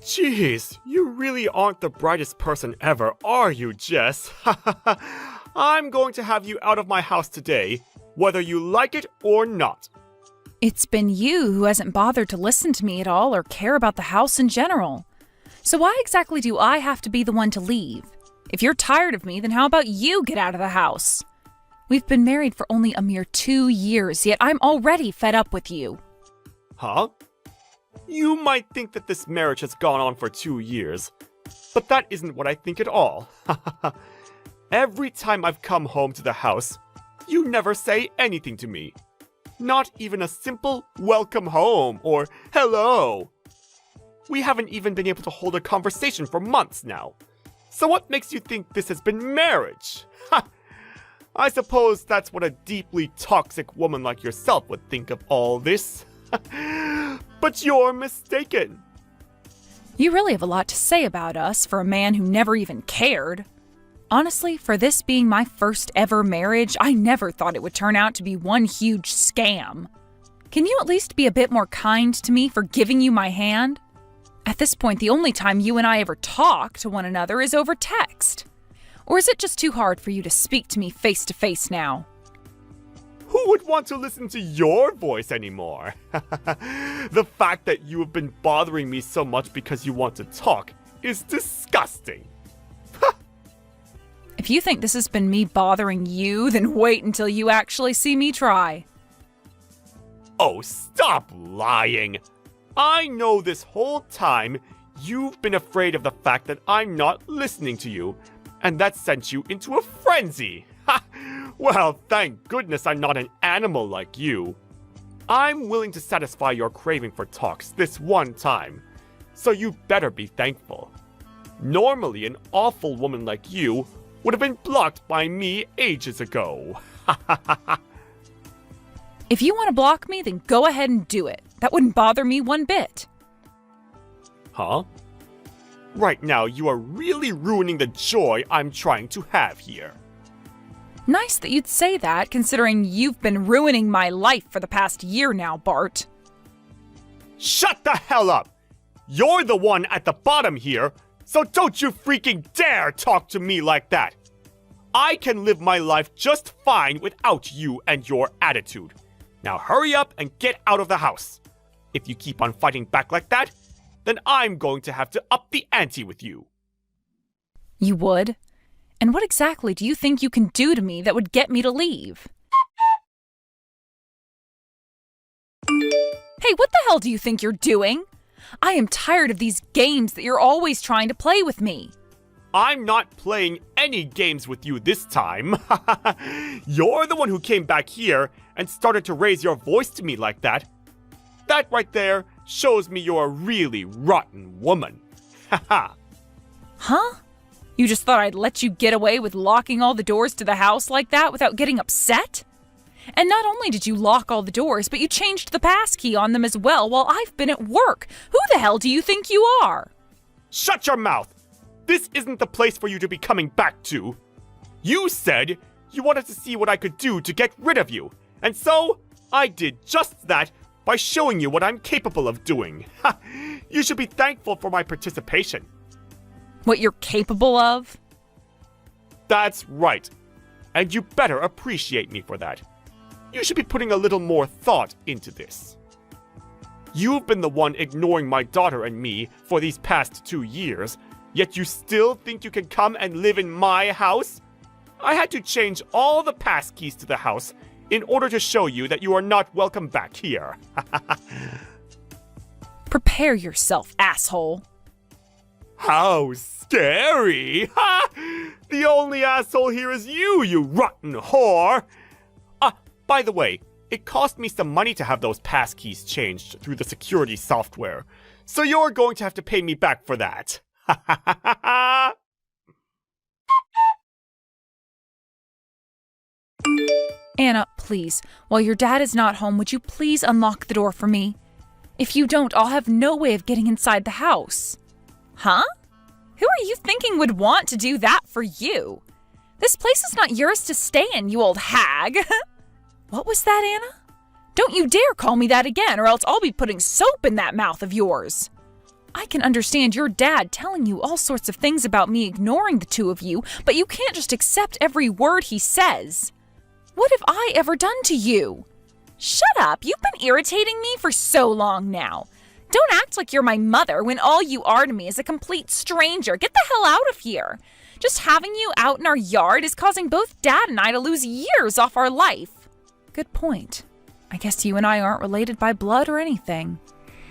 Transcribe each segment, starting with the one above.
Jeez, you really aren't the brightest person ever, are you, Jess? I'm going to have you out of my house today, whether you like it or not. It's been you who hasn't bothered to listen to me at all or care about the house in general. So why exactly do I have to be the one to leave? If you're tired of me, then how about you get out of the house? We've been married for only a mere 2 years, yet I'm already fed up with you. Huh? You might think that this marriage has gone on for 2 years, but that isn't what I think at all. Every time I've come home to the house, you never say anything to me. Not even a simple welcome home or hello. We haven't even been able to hold a conversation for months now. So what makes you think this has been marriage? I suppose that's what a deeply toxic woman like yourself would think of all this. But you're mistaken. You really have a lot to say about us for a man who never even cared. Honestly, for this being my first ever marriage, I never thought it would turn out to be one huge scam. Can you at least be a bit more kind to me for giving you my hand? At this point, the only time you and I ever talk to one another is over text. Or is it just too hard for you to speak to me face to face now? Who would want to listen to your voice anymore? The fact that you have been bothering me so much because you want to talk is disgusting. If you think this has been me bothering you, then wait until you actually see me try. Oh, stop lying! I know this whole time you've been afraid of the fact that I'm not listening to you, and that sent you into a frenzy. Ha! Well, thank goodness I'm not an animal like you. I'm willing to satisfy your craving for talks this one time, so you better be thankful. Normally, an awful woman like you would have been blocked by me ages ago. If you want to block me, then go ahead and do it. That wouldn't bother me one bit. Huh? Right now, you are really ruining the joy I'm trying to have here. Nice that you'd say that, considering you've been ruining my life for the past year now, Bart. Shut the hell up! You're the one at the bottom here, so don't you freaking dare talk to me like that! I can live my life just fine without you and your attitude. Now hurry up and get out of the house. If you keep on fighting back like that, then I'm going to have to up the ante with you. You would? And what exactly do you think you can do to me that would get me to leave? Hey, what the hell do you think you're doing? I am tired of these games that you're always trying to play with me. I'm not playing any games with you this time. You're the one who came back here and started to raise your voice to me like that. That right there shows me you're a really rotten woman. Haha. Huh? You just thought I'd let you get away with locking all the doors to the house like that without getting upset? And not only did you lock all the doors, but you changed the passkey on them as well while I've been at work. Who the hell do you think you are? Shut your mouth! This isn't the place for you to be coming back to. You said you wanted to see what I could do to get rid of you. And so, I did just that by showing you what I'm capable of doing. You should be thankful for my participation. What you're capable of? That's right. And you better appreciate me for that. You should be putting a little more thought into this. You've been the one ignoring my daughter and me for these past 2 years, yet you still think you can come and live in my house? I had to change all the passkeys to the house in order to show you that you are not welcome back here. Prepare yourself, asshole. How scary! The only asshole here is you rotten whore! By the way, it cost me some money to have those passkeys changed through the security software, so you're going to have to pay me back for that. Anna, please, while your dad is not home, would you please unlock the door for me? If you don't, I'll have no way of getting inside the house. Huh? Who are you thinking would want to do that for you? This place is not yours to stay in, you old hag. What was that, Anna? Don't you dare call me that again, or else I'll be putting soap in that mouth of yours. I can understand your dad telling you all sorts of things about me ignoring the two of you, but you can't just accept every word he says. What have I ever done to you? Shut up, you've been irritating me for so long now. Don't act like you're my mother when all you are to me is a complete stranger. Get the hell out of here. Just having you out in our yard is causing both Dad and I to lose years off our life. Good point. I guess you and I aren't related by blood or anything.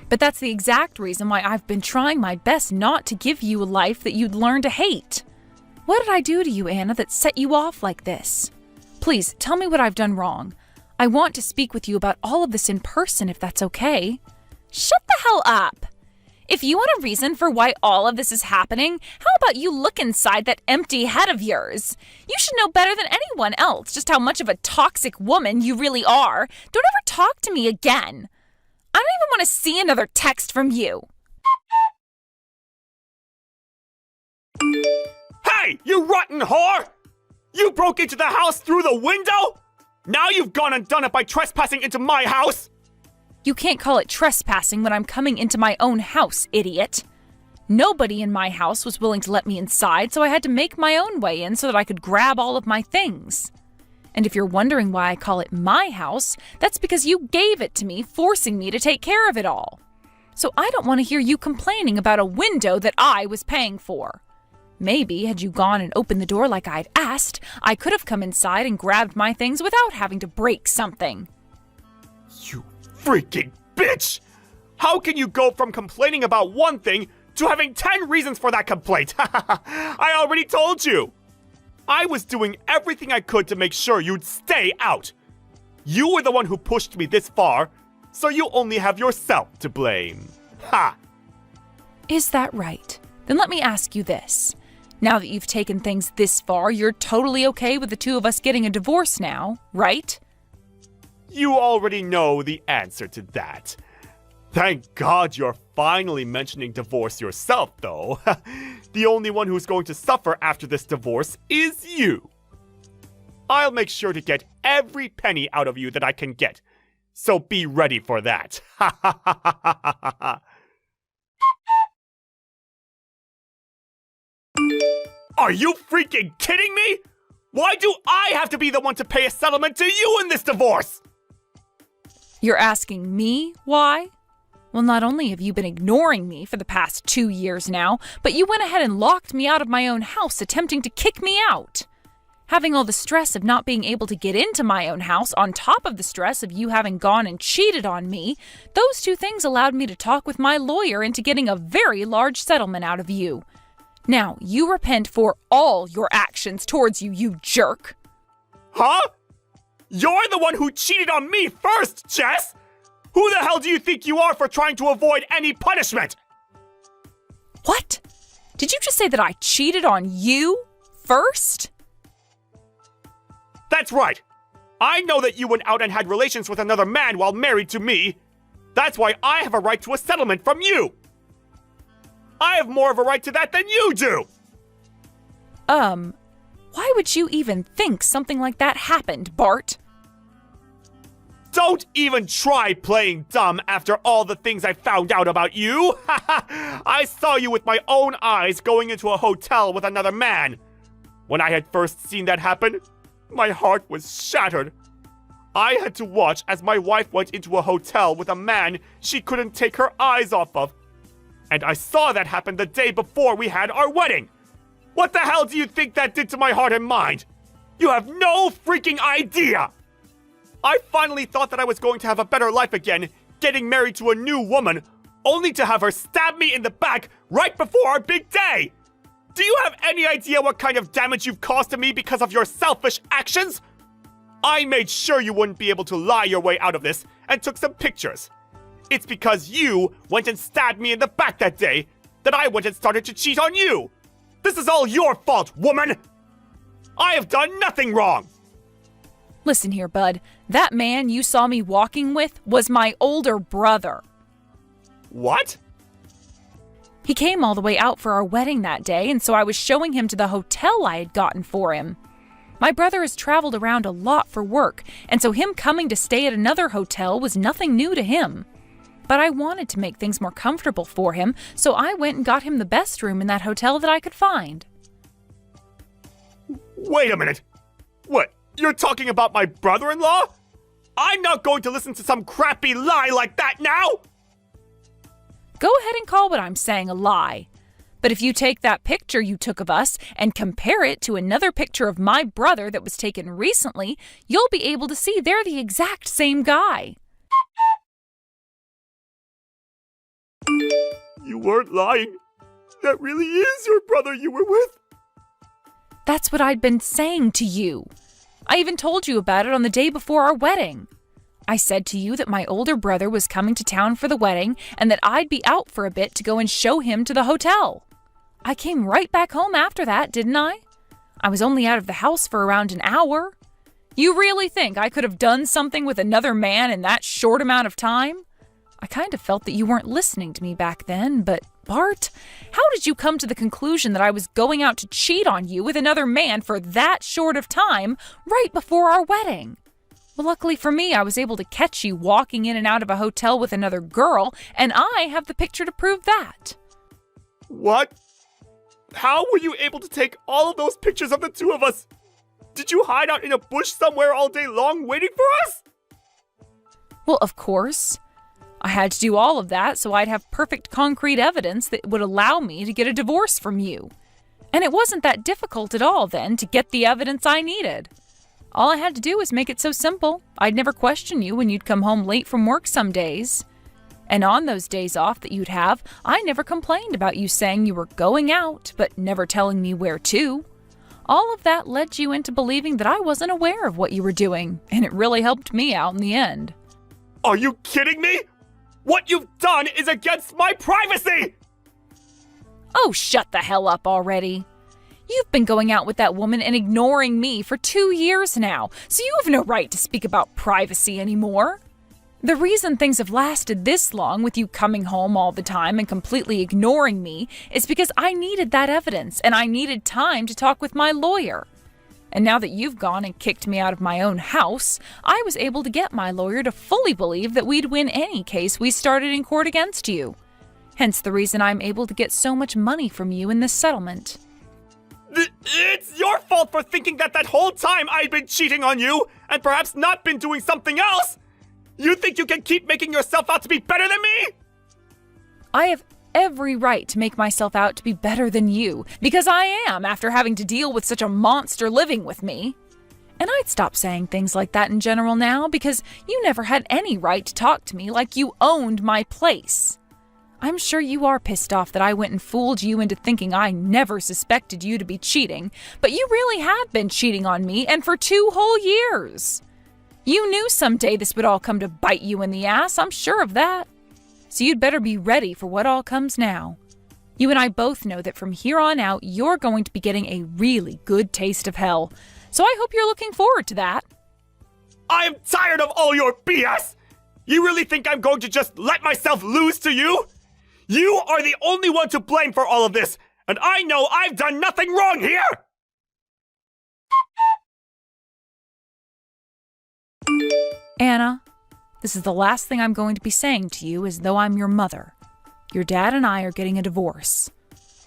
But that's the exact reason why I've been trying my best not to give you a life that you'd learn to hate. What did I do to you, Anna, that set you off like this? Please, tell me what I've done wrong. I want to speak with you about all of this in person if that's okay. Shut the hell up! If you want a reason for why all of this is happening, how about you look inside that empty head of yours? You should know better than anyone else just how much of a toxic woman you really are. Don't ever talk to me again. I don't even want to see another text from you. Hey, you rotten whore! You broke into the house through the window? Now you've gone and done it by trespassing into my house? You can't call it trespassing when I'm coming into my own house, idiot. Nobody in my house was willing to let me inside, so I had to make my own way in so that I could grab all of my things. And if you're wondering why I call it my house, that's because you gave it to me, forcing me to take care of it all. So I don't want to hear you complaining about a window that I was paying for. Maybe, had you gone and opened the door like I'd asked, I could have come inside and grabbed my things without having to break something. You freaking bitch! How can you go from complaining about one thing to having 10 reasons for that complaint? I already told you! I was doing everything I could to make sure you'd stay out. You were the one who pushed me this far, so you only have yourself to blame. Ha! Is that right? Then let me ask you this. Now that you've taken things this far, you're totally okay with the two of us getting a divorce now, right? You already know the answer to that. Thank God you're finally mentioning divorce yourself, though. The only one who's going to suffer after this divorce is you. I'll make sure to get every penny out of you that I can get, so be ready for that. Are you freaking kidding me? Why do I have to be the one to pay a settlement to you in this divorce? You're asking me why? Well, not only have you been ignoring me for the past 2 years now, but you went ahead and locked me out of my own house, attempting to kick me out. Having all the stress of not being able to get into my own house on top of the stress of you having gone and cheated on me, those two things allowed me to talk with my lawyer into getting a very large settlement out of you. Now, you repent for all your actions towards you jerk. Huh? You're the one who cheated on me first, Jess! Who the hell do you think you are for trying to avoid any punishment? What? Did you just say that I cheated on you first? That's right. I know that you went out and had relations with another man while married to me. That's why I have a right to a settlement from you. I have more of a right to that than you do. Why would you even think something like that happened, Bart? Don't even try playing dumb after all the things I found out about you. I saw you with my own eyes going into a hotel with another man. When I had first seen that happen, my heart was shattered. I had to watch as my wife went into a hotel with a man she couldn't take her eyes off of. And I saw that happen the day before we had our wedding. What the hell do you think that did to my heart and mind? You have no freaking idea! I finally thought that I was going to have a better life again, getting married to a new woman, only to have her stab me in the back right before our big day! Do you have any idea what kind of damage you've caused to me because of your selfish actions? I made sure you wouldn't be able to lie your way out of this and took some pictures. It's because you went and stabbed me in the back that day that I went and started to cheat on you. This is all your fault, woman! I have done nothing wrong! Listen here, bud. That man you saw me walking with was my older brother. What? He came all the way out for our wedding that day, and so I was showing him to the hotel I had gotten for him. My brother has traveled around a lot for work, and so him coming to stay at another hotel was nothing new to him. But I wanted to make things more comfortable for him, so I went and got him the best room in that hotel that I could find. Wait a minute. What, you're talking about my brother-in-law? I'm not going to listen to some crappy lie like that now! Go ahead and call what I'm saying a lie. But if you take that picture you took of us and compare it to another picture of my brother that was taken recently, you'll be able to see they're the exact same guy. You weren't lying. That really is your brother you were with. That's what I'd been saying to you. I even told you about it on the day before our wedding. I said to you that my older brother was coming to town for the wedding and that I'd be out for a bit to go and show him to the hotel. I came right back home after that, didn't I? I was only out of the house for around an hour. You really think I could have done something with another man in that short amount of time? I kind of felt that you weren't listening to me back then, but Bart, how did you come to the conclusion that I was going out to cheat on you with another man for that short of time right before our wedding? Well, luckily for me, I was able to catch you walking in and out of a hotel with another girl, and I have the picture to prove that. What? How were you able to take all of those pictures of the two of us? Did you hide out in a bush somewhere all day long waiting for us? Well, of course. I had to do all of that so I'd have perfect concrete evidence that would allow me to get a divorce from you. And it wasn't that difficult at all then to get the evidence I needed. All I had to do was make it so simple. I'd never question you when you'd come home late from work some days. And on those days off that you'd have, I never complained about you saying you were going out, but never telling me where to. All of that led you into believing that I wasn't aware of what you were doing, and it really helped me out in the end. Are you kidding me? What you've done is against my privacy! Oh, shut the hell up already. You've been going out with that woman and ignoring me for 2 years now, so you have no right to speak about privacy anymore. The reason things have lasted this long with you coming home all the time and completely ignoring me is because I needed that evidence and I needed time to talk with my lawyer. And now that you've gone and kicked me out of my own house, I was able to get my lawyer to fully believe that we'd win any case we started in court against you. Hence the reason I'm able to get so much money from you in this settlement. It's your fault for thinking that whole time I'd been cheating on you and perhaps not been doing something else! You think you can keep making yourself out to be better than me? I have every right to make myself out to be better than you, because I am after having to deal with such a monster living with me. And I'd stop saying things like that in general now, because you never had any right to talk to me like you owned my place. I'm sure you are pissed off that I went and fooled you into thinking I never suspected you to be cheating, but you really have been cheating on me, and for 2 whole years. You knew someday this would all come to bite you in the ass, I'm sure of that. So you'd better be ready for what all comes now. You and I both know that from here on out, you're going to be getting a really good taste of hell. So I hope you're looking forward to that. I am tired of all your BS! You really think I'm going to just let myself lose to you? You are the only one to blame for all of this, and I know I've done nothing wrong here! Anna, this is the last thing I'm going to be saying to you as though I'm your mother. Your dad and I are getting a divorce.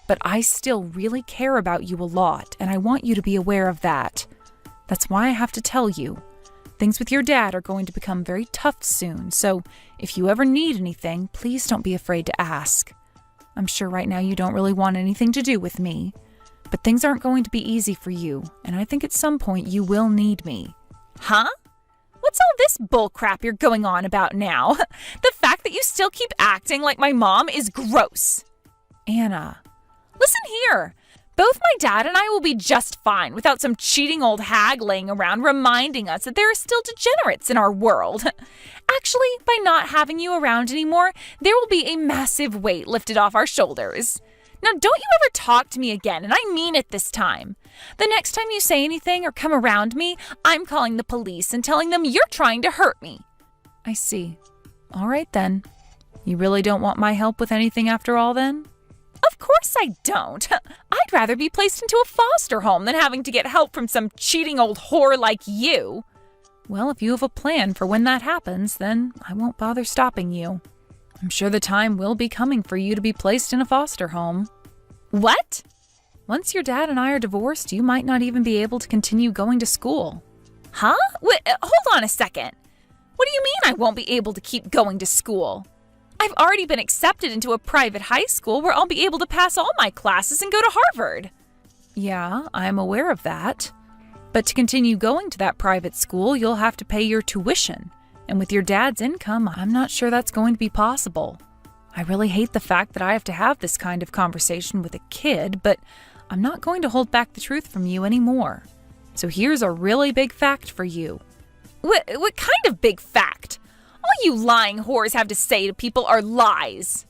But I still really care about you a lot, and I want you to be aware of that. That's why I have to tell you. Things with your dad are going to become very tough soon, so if you ever need anything, please don't be afraid to ask. I'm sure right now you don't really want anything to do with me, but things aren't going to be easy for you, and I think at some point you will need me. Huh? What's all this bullcrap you're going on about now? The fact that you still keep acting like my mom is gross. Anna, listen here. Both my dad and I will be just fine without some cheating old hag laying around reminding us that there are still degenerates in our world. Actually, by not having you around anymore, there will be a massive weight lifted off our shoulders. Now, don't you ever talk to me again, and I mean it this time. The next time you say anything or come around me, I'm calling the police and telling them you're trying to hurt me. I see. All right, then. You really don't want my help with anything after all, then? Of course I don't. I'd rather be placed into a foster home than having to get help from some cheating old whore like you. Well, if you have a plan for when that happens, then I won't bother stopping you. I'm sure the time will be coming for you to be placed in a foster home. What? Once your dad and I are divorced, you might not even be able to continue going to school. Huh? Wait, hold on a second. What do you mean I won't be able to keep going to school? I've already been accepted into a private high school where I'll be able to pass all my classes and go to Harvard. Yeah, I'm aware of that. But to continue going to that private school, you'll have to pay your tuition. And with your dad's income, I'm not sure that's going to be possible. I really hate the fact that I have to have this kind of conversation with a kid, but I'm not going to hold back the truth from you anymore. So here's a really big fact for you. What kind of big fact? All you lying whores have to say to people are lies.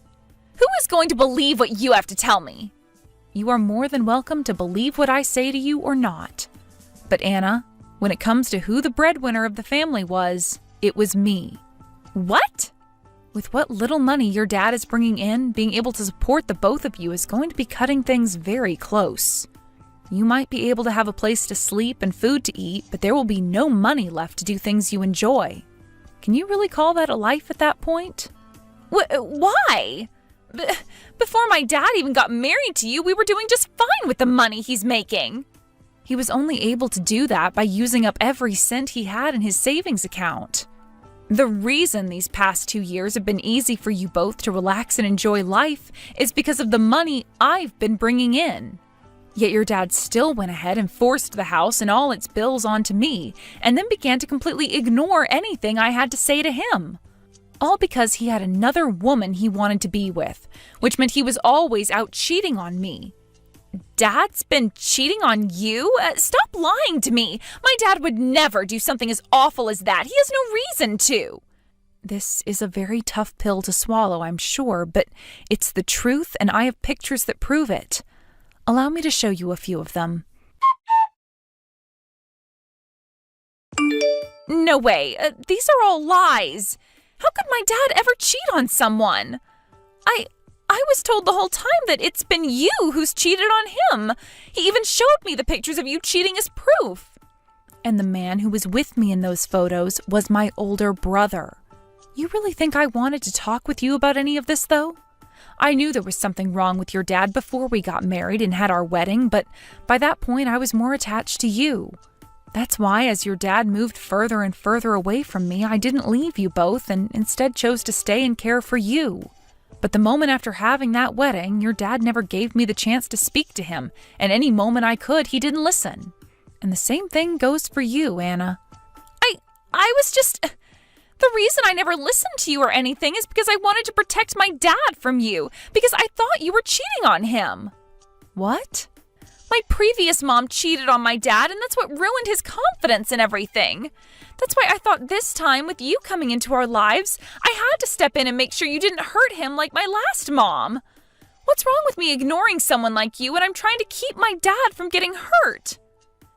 Who is going to believe what you have to tell me? You are more than welcome to believe what I say to you or not. But Anna, when it comes to who the breadwinner of the family was, it was me. What? With what little money your dad is bringing in, being able to support the both of you is going to be cutting things very close. You might be able to have a place to sleep and food to eat, but there will be no money left to do things you enjoy. Can you really call that a life at that point? Why? Before my dad even got married to you, we were doing just fine with the money he's making. He was only able to do that by using up every cent he had in his savings account. The reason these past 2 years have been easy for you both to relax and enjoy life is because of the money I've been bringing in. Yet your dad still went ahead and forced the house and all its bills onto me, and then began to completely ignore anything I had to say to him. All because he had another woman he wanted to be with, which meant he was always out cheating on me. Dad's been cheating on you? Stop lying to me. My dad would never do something as awful as that. He has no reason to. This is a very tough pill to swallow, I'm sure, but it's the truth, and I have pictures that prove it. Allow me to show you a few of them. No way. These are all lies. How could my dad ever cheat on someone? I was told the whole time that it's been you who's cheated on him. He even showed me the pictures of you cheating as proof. And the man who was with me in those photos was my older brother. You really think I wanted to talk with you about any of this, though? I knew there was something wrong with your dad before we got married and had our wedding, but by that point I was more attached to you. That's why, as your dad moved further and further away from me, I didn't leave you both and instead chose to stay and care for you. But the moment after having that wedding, your dad never gave me the chance to speak to him, and any moment I could, he didn't listen. And the same thing goes for you, Anna. I was just... The reason I never listened to you or anything is because I wanted to protect my dad from you, because I thought you were cheating on him. What? My previous mom cheated on my dad, and that's what ruined his confidence and everything. That's why I thought this time, with you coming into our lives, I had to step in and make sure you didn't hurt him like my last mom. What's wrong with me ignoring someone like you when I'm trying to keep my dad from getting hurt?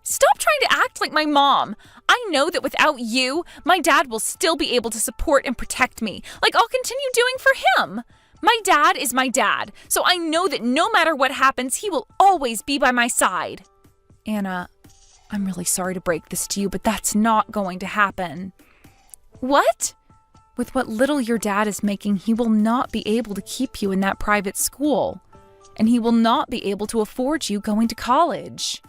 Stop trying to act like my mom. I know that without you, my dad will still be able to support and protect me, like I'll continue doing for him. My dad is my dad, so I know that no matter what happens, he will always be by my side. Anna, I'm really sorry to break this to you, but that's not going to happen. What? With what little your dad is making, he will not be able to keep you in that private school. And he will not be able to afford you going to college.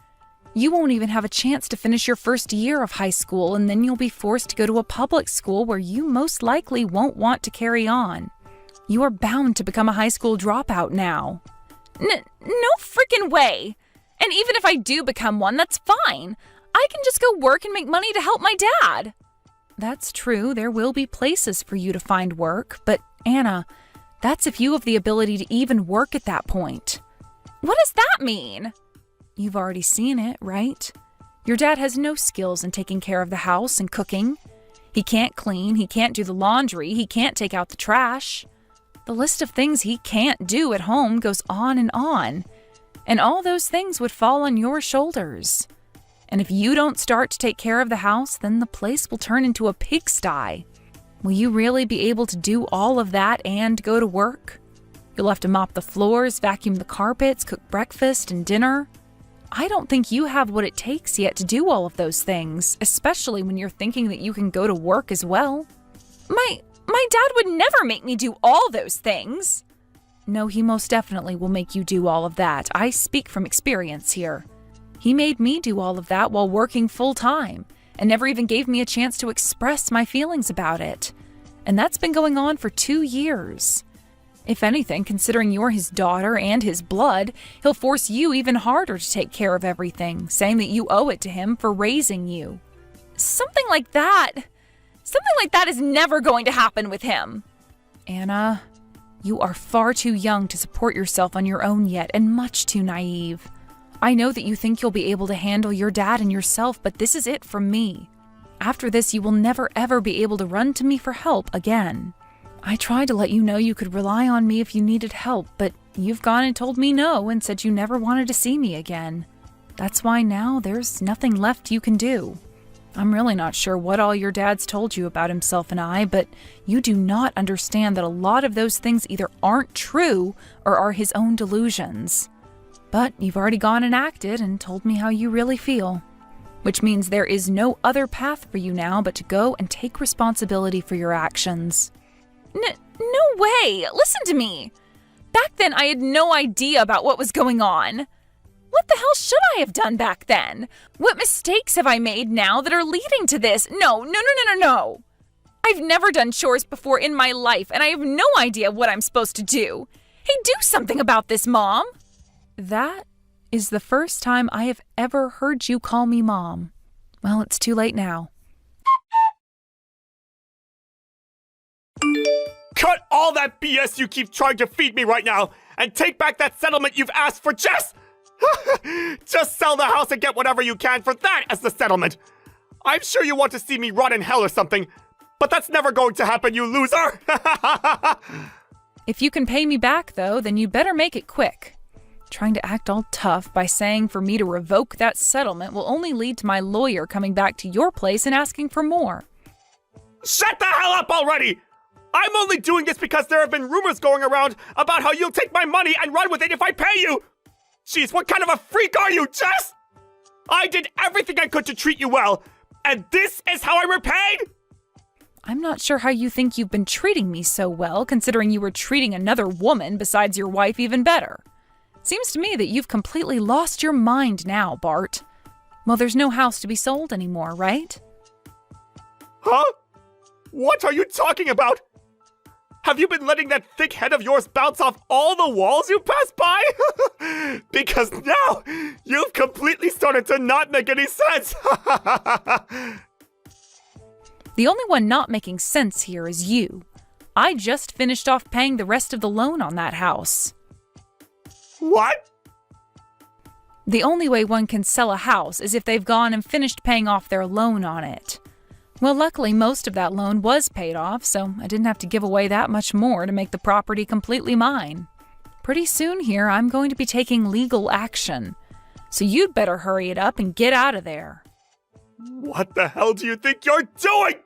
You won't even have a chance to finish your first year of high school, and then you'll be forced to go to a public school where you most likely won't want to carry on. You are bound to become a high school dropout now. No freaking way. And even if I do become one, that's fine. I can just go work and make money to help my dad. That's true. There will be places for you to find work. But Anna, that's if you have the ability to even work at that point. What does that mean? You've already seen it, right? Your dad has no skills in taking care of the house and cooking. He can't clean, he can't do the laundry, he can't take out the trash. The list of things he can't do at home goes on. And all those things would fall on your shoulders. And if you don't start to take care of the house, then the place will turn into a pigsty. Will you really be able to do all of that and go to work? You'll have to mop the floors, vacuum the carpets, cook breakfast and dinner. I don't think you have what it takes yet to do all of those things, especially when you're thinking that you can go to work as well. My dad would never make me do all those things. No, he most definitely will make you do all of that. I speak from experience here. He made me do all of that while working full-time and never even gave me a chance to express my feelings about it. And that's been going on for 2 years. If anything, considering you're his daughter and his blood, he'll force you even harder to take care of everything, saying that you owe it to him for raising you. Something like that is never going to happen with him. Anna, you are far too young to support yourself on your own yet, and much too naive. I know that you think you'll be able to handle your dad and yourself, but this is it from me. After this, you will never ever be able to run to me for help again. I tried to let you know you could rely on me if you needed help, but you've gone and told me no and said you never wanted to see me again. That's why now there's nothing left you can do. I'm really not sure what all your dad's told you about himself and I, but you do not understand that a lot of those things either aren't true or are his own delusions. But you've already gone and acted and told me how you really feel, which means there is no other path for you now but to go and take responsibility for your actions. No way! Listen to me! Back then, I had no idea about what was going on. What the hell should I have done back then? What mistakes have I made now that are leading to this? No. I've never done chores before in my life, and I have no idea what I'm supposed to do. Hey, do something about this, Mom! That is the first time I have ever heard you call me Mom. Well, it's too late now. Cut all that BS you keep trying to feed me right now, and take back that settlement you've asked for, Jess! Just sell the house and get whatever you can for that as the settlement. I'm sure you want to see me rot in hell or something, but that's never going to happen, you loser! If you can pay me back, though, then you better make it quick. Trying to act all tough by saying for me to revoke that settlement will only lead to my lawyer coming back to your place and asking for more. Shut the hell up already! I'm only doing this because there have been rumors going around about how you'll take my money and run with it if I pay you! Jeez, what kind of a freak are you, Jess? I did everything I could to treat you well, and this is how I'm repaid? I'm not sure how you think you've been treating me so well, considering you were treating another woman besides your wife even better. Seems to me that you've completely lost your mind now, Bart. Well, there's no house to be sold anymore, right? Huh? What are you talking about? Have you been letting that thick head of yours bounce off all the walls you pass by? Because now, you've completely started to not make any sense. The only one not making sense here is you. I just finished off paying the rest of the loan on that house. What? The only way one can sell a house is if they've gone and finished paying off their loan on it. Well, luckily, most of that loan was paid off, so I didn't have to give away that much more to make the property completely mine. Pretty soon here, I'm going to be taking legal action. So you'd better hurry it up and get out of there. What the hell do you think you're doing,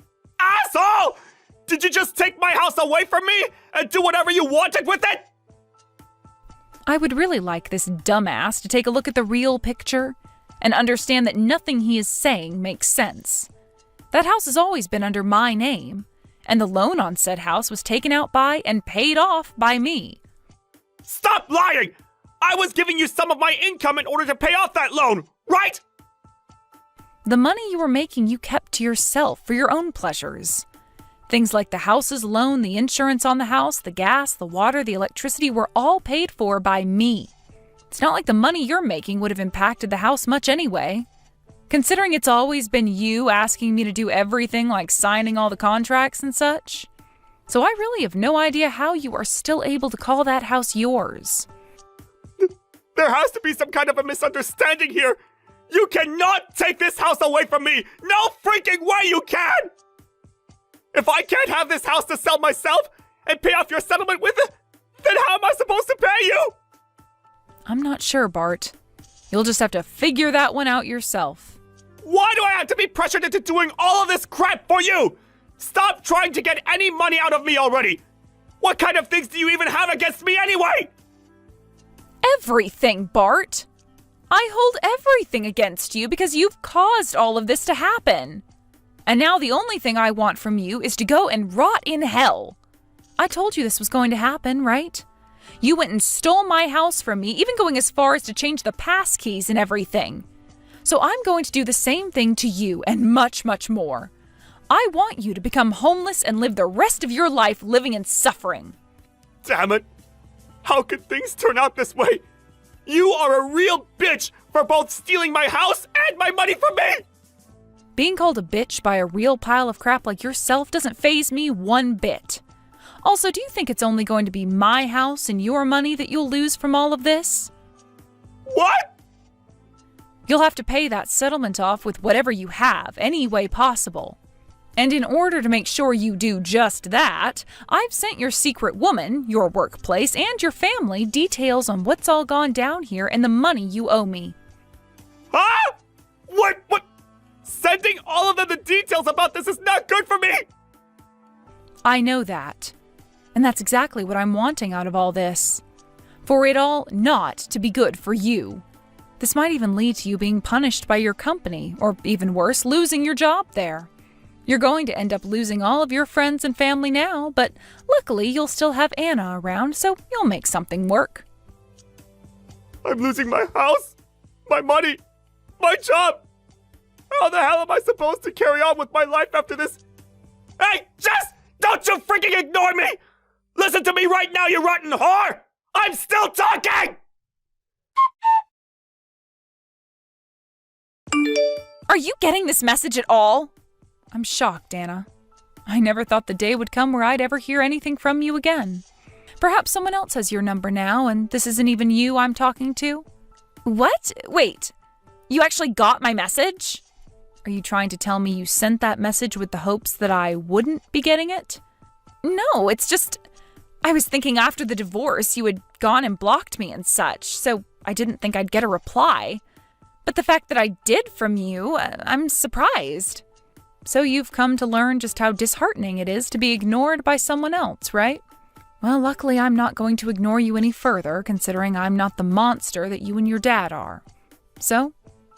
asshole? Did you just take my house away from me and do whatever you wanted with it? I would really like this dumbass to take a look at the real picture and understand that nothing he is saying makes sense. That house has always been under my name, and the loan on said house was taken out by and paid off by me. Stop lying! I was giving you some of my income in order to pay off that loan, right? The money you were making you kept to yourself for your own pleasures. Things like the house's loan, the insurance on the house, the gas, the water, the electricity were all paid for by me. It's not like the money you're making would have impacted the house much anyway. Considering it's always been you asking me to do everything like signing all the contracts and such. So I really have no idea how you are still able to call that house yours. There has to be some kind of a misunderstanding here. You cannot take this house away from me. No freaking way you can! If I can't have this house to sell myself and pay off your settlement with it, then how am I supposed to pay you? I'm not sure, Bart. You'll just have to figure that one out yourself. Why do I have to be pressured into doing all of this crap for you? Stop trying to get any money out of me already. What kind of things do you even have against me anyway? Everything, Bart. I hold everything against you because you've caused all of this to happen. And now the only thing I want from you is to go and rot in hell. I told you this was going to happen, right? You went and stole my house from me, even going as far as to change the pass keys and everything. So I'm going to do the same thing to you and much, much more. I want you to become homeless and live the rest of your life living in suffering. Damn it! How could things turn out this way? You are a real bitch for both stealing my house and my money from me! Being called a bitch by a real pile of crap like yourself doesn't faze me one bit. Also, do you think it's only going to be my house and your money that you'll lose from all of this? What? You'll have to pay that settlement off with whatever you have, any way possible. And in order to make sure you do just that, I've sent your secret woman, your workplace, and your family details on what's all gone down here and the money you owe me. Huh? What? Sending all of them the details about this is not good for me! I know that. And that's exactly what I'm wanting out of all this. For it all not to be good for you. This might even lead to you being punished by your company, or even worse, losing your job there. You're going to end up losing all of your friends and family now, but luckily you'll still have Anna around, so you'll make something work. I'm losing my house, my money, my job. How the hell am I supposed to carry on with my life after this? Hey, Jess! Don't you freaking ignore me! Listen to me right now, you rotten whore! I'm still talking! Are you getting this message at all? I'm shocked, Anna. I never thought the day would come where I'd ever hear anything from you again. Perhaps someone else has your number now, and this isn't even you I'm talking to? What? Wait, you actually got my message? Are you trying to tell me you sent that message with the hopes that I wouldn't be getting it? No, it's just, I was thinking after the divorce you had gone and blocked me and such, so I didn't think I'd get a reply. But the fact that I did from you, I'm surprised. So you've come to learn just how disheartening it is to be ignored by someone else, right? Well, luckily I'm not going to ignore you any further, considering I'm not the monster that you and your dad are. So,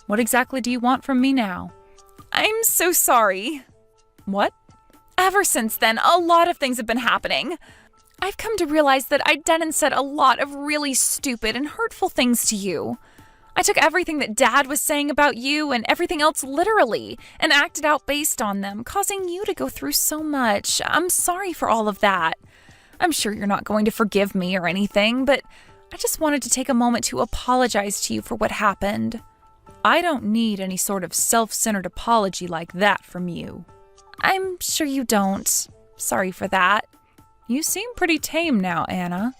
what exactly do you want from me now? I'm so sorry. What? Ever since then, a lot of things have been happening. I've come to realize that I'd done and said a lot of really stupid and hurtful things to you. I took everything that Dad was saying about you and everything else literally and acted out based on them, causing you to go through so much. I'm sorry for all of that. I'm sure you're not going to forgive me or anything, but I just wanted to take a moment to apologize to you for what happened. I don't need any sort of self-centered apology like that from you. I'm sure you don't. Sorry for that. You seem pretty tame now, Anna.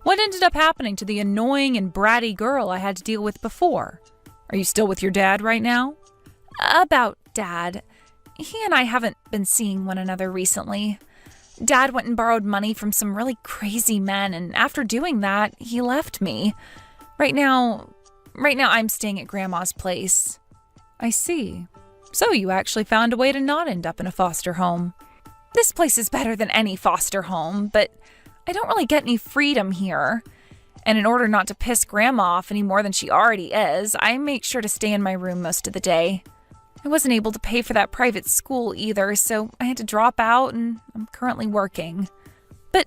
What ended up happening to the annoying and bratty girl I had to deal with before? Are you still with your dad right now? About Dad. He and I haven't been seeing one another recently. Dad went and borrowed money from some really crazy men, and after doing that, he left me. Right now I'm staying at Grandma's place. I see. So you actually found a way to not end up in a foster home. This place is better than any foster home, but I don't really get any freedom here. And in order not to piss Grandma off any more than she already is, I make sure to stay in my room most of the day. I wasn't able to pay for that private school either, so I had to drop out and I'm currently working. But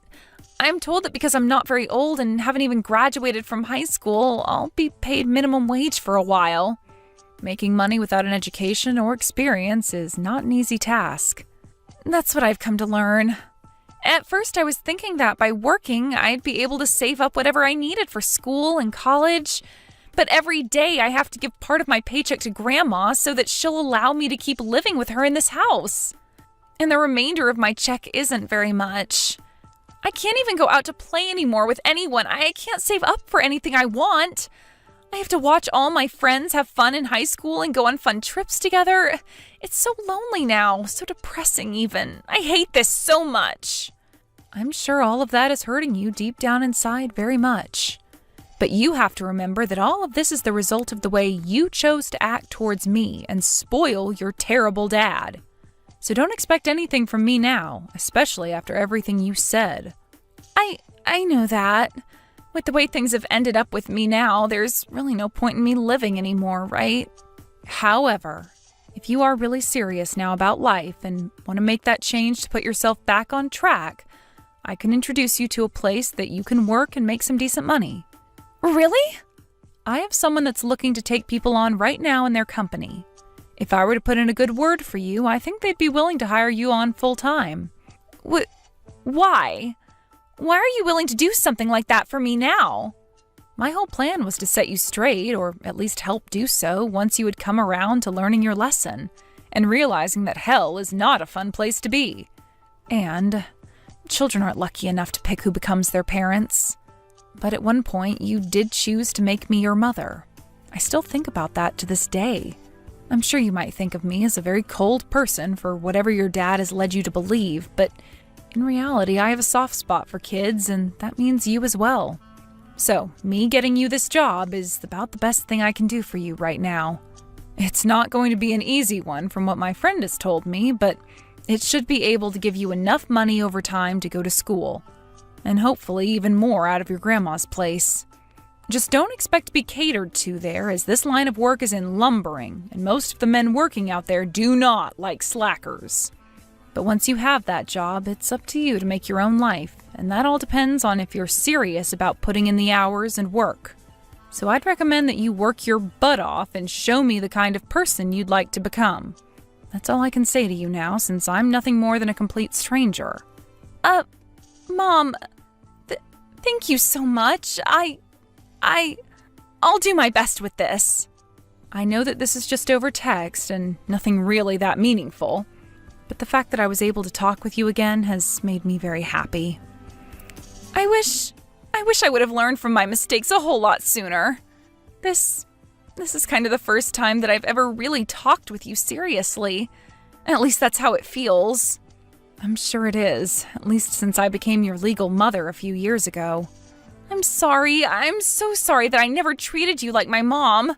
I'm told that because I'm not very old and haven't even graduated from high school, I'll be paid minimum wage for a while. Making money without an education or experience is not an easy task. That's what I've come to learn. At first, I was thinking that by working, I'd be able to save up whatever I needed for school and college. But every day, I have to give part of my paycheck to Grandma so that she'll allow me to keep living with her in this house. And the remainder of my check isn't very much. I can't even go out to play anymore with anyone. I can't save up for anything I want. I have to watch all my friends have fun in high school and go on fun trips together. It's so lonely now, so depressing even. I hate this so much. I'm sure all of that is hurting you deep down inside very much. But you have to remember that all of this is the result of the way you chose to act towards me and spoil your terrible dad. So don't expect anything from me now, especially after everything you said. I know that. With the way things have ended up with me now, there's really no point in me living anymore, right? However, if if you are really serious now about life and want to make that change to put yourself back on track, I can introduce you to a place that you can work and make some decent money. Really? I have someone that's looking to take people on right now in their company. If I were to put in a good word for you, I think they'd be willing to hire you on full-time. Why? Why are you willing to do something like that for me now? My whole plan was to set you straight, or at least help do so, once you had come around to learning your lesson and realizing that hell is not a fun place to be. And children aren't lucky enough to pick who becomes their parents. But at one point, you did choose to make me your mother. I still think about that to this day. I'm sure you might think of me as a very cold person for whatever your dad has led you to believe, but in reality, I have a soft spot for kids, and that means you as well. So, me getting you this job is about the best thing I can do for you right now. It's not going to be an easy one from what my friend has told me, but it should be able to give you enough money over time to go to school, and hopefully even more out of your grandma's place. Just don't expect to be catered to there, as this line of work is in lumbering, and most of the men working out there do not like slackers. But once you have that job, it's up to you to make your own life, and that all depends on if you're serious about putting in the hours and work. So I'd recommend that you work your butt off and show me the kind of person you'd like to become. That's all I can say to you now, since I'm nothing more than a complete stranger. Mom, thank you so much. I'll do my best with this. I know that this is just over text and nothing really that meaningful, but the fact that I was able to talk with you again has made me very happy. I wish I would have learned from my mistakes a whole lot sooner. This is kind of the first time that I've ever really talked with you seriously. At least that's how it feels. I'm sure it is, at least since I became your legal mother a few years ago. I'm sorry. I'm so sorry that I never treated you like my mom.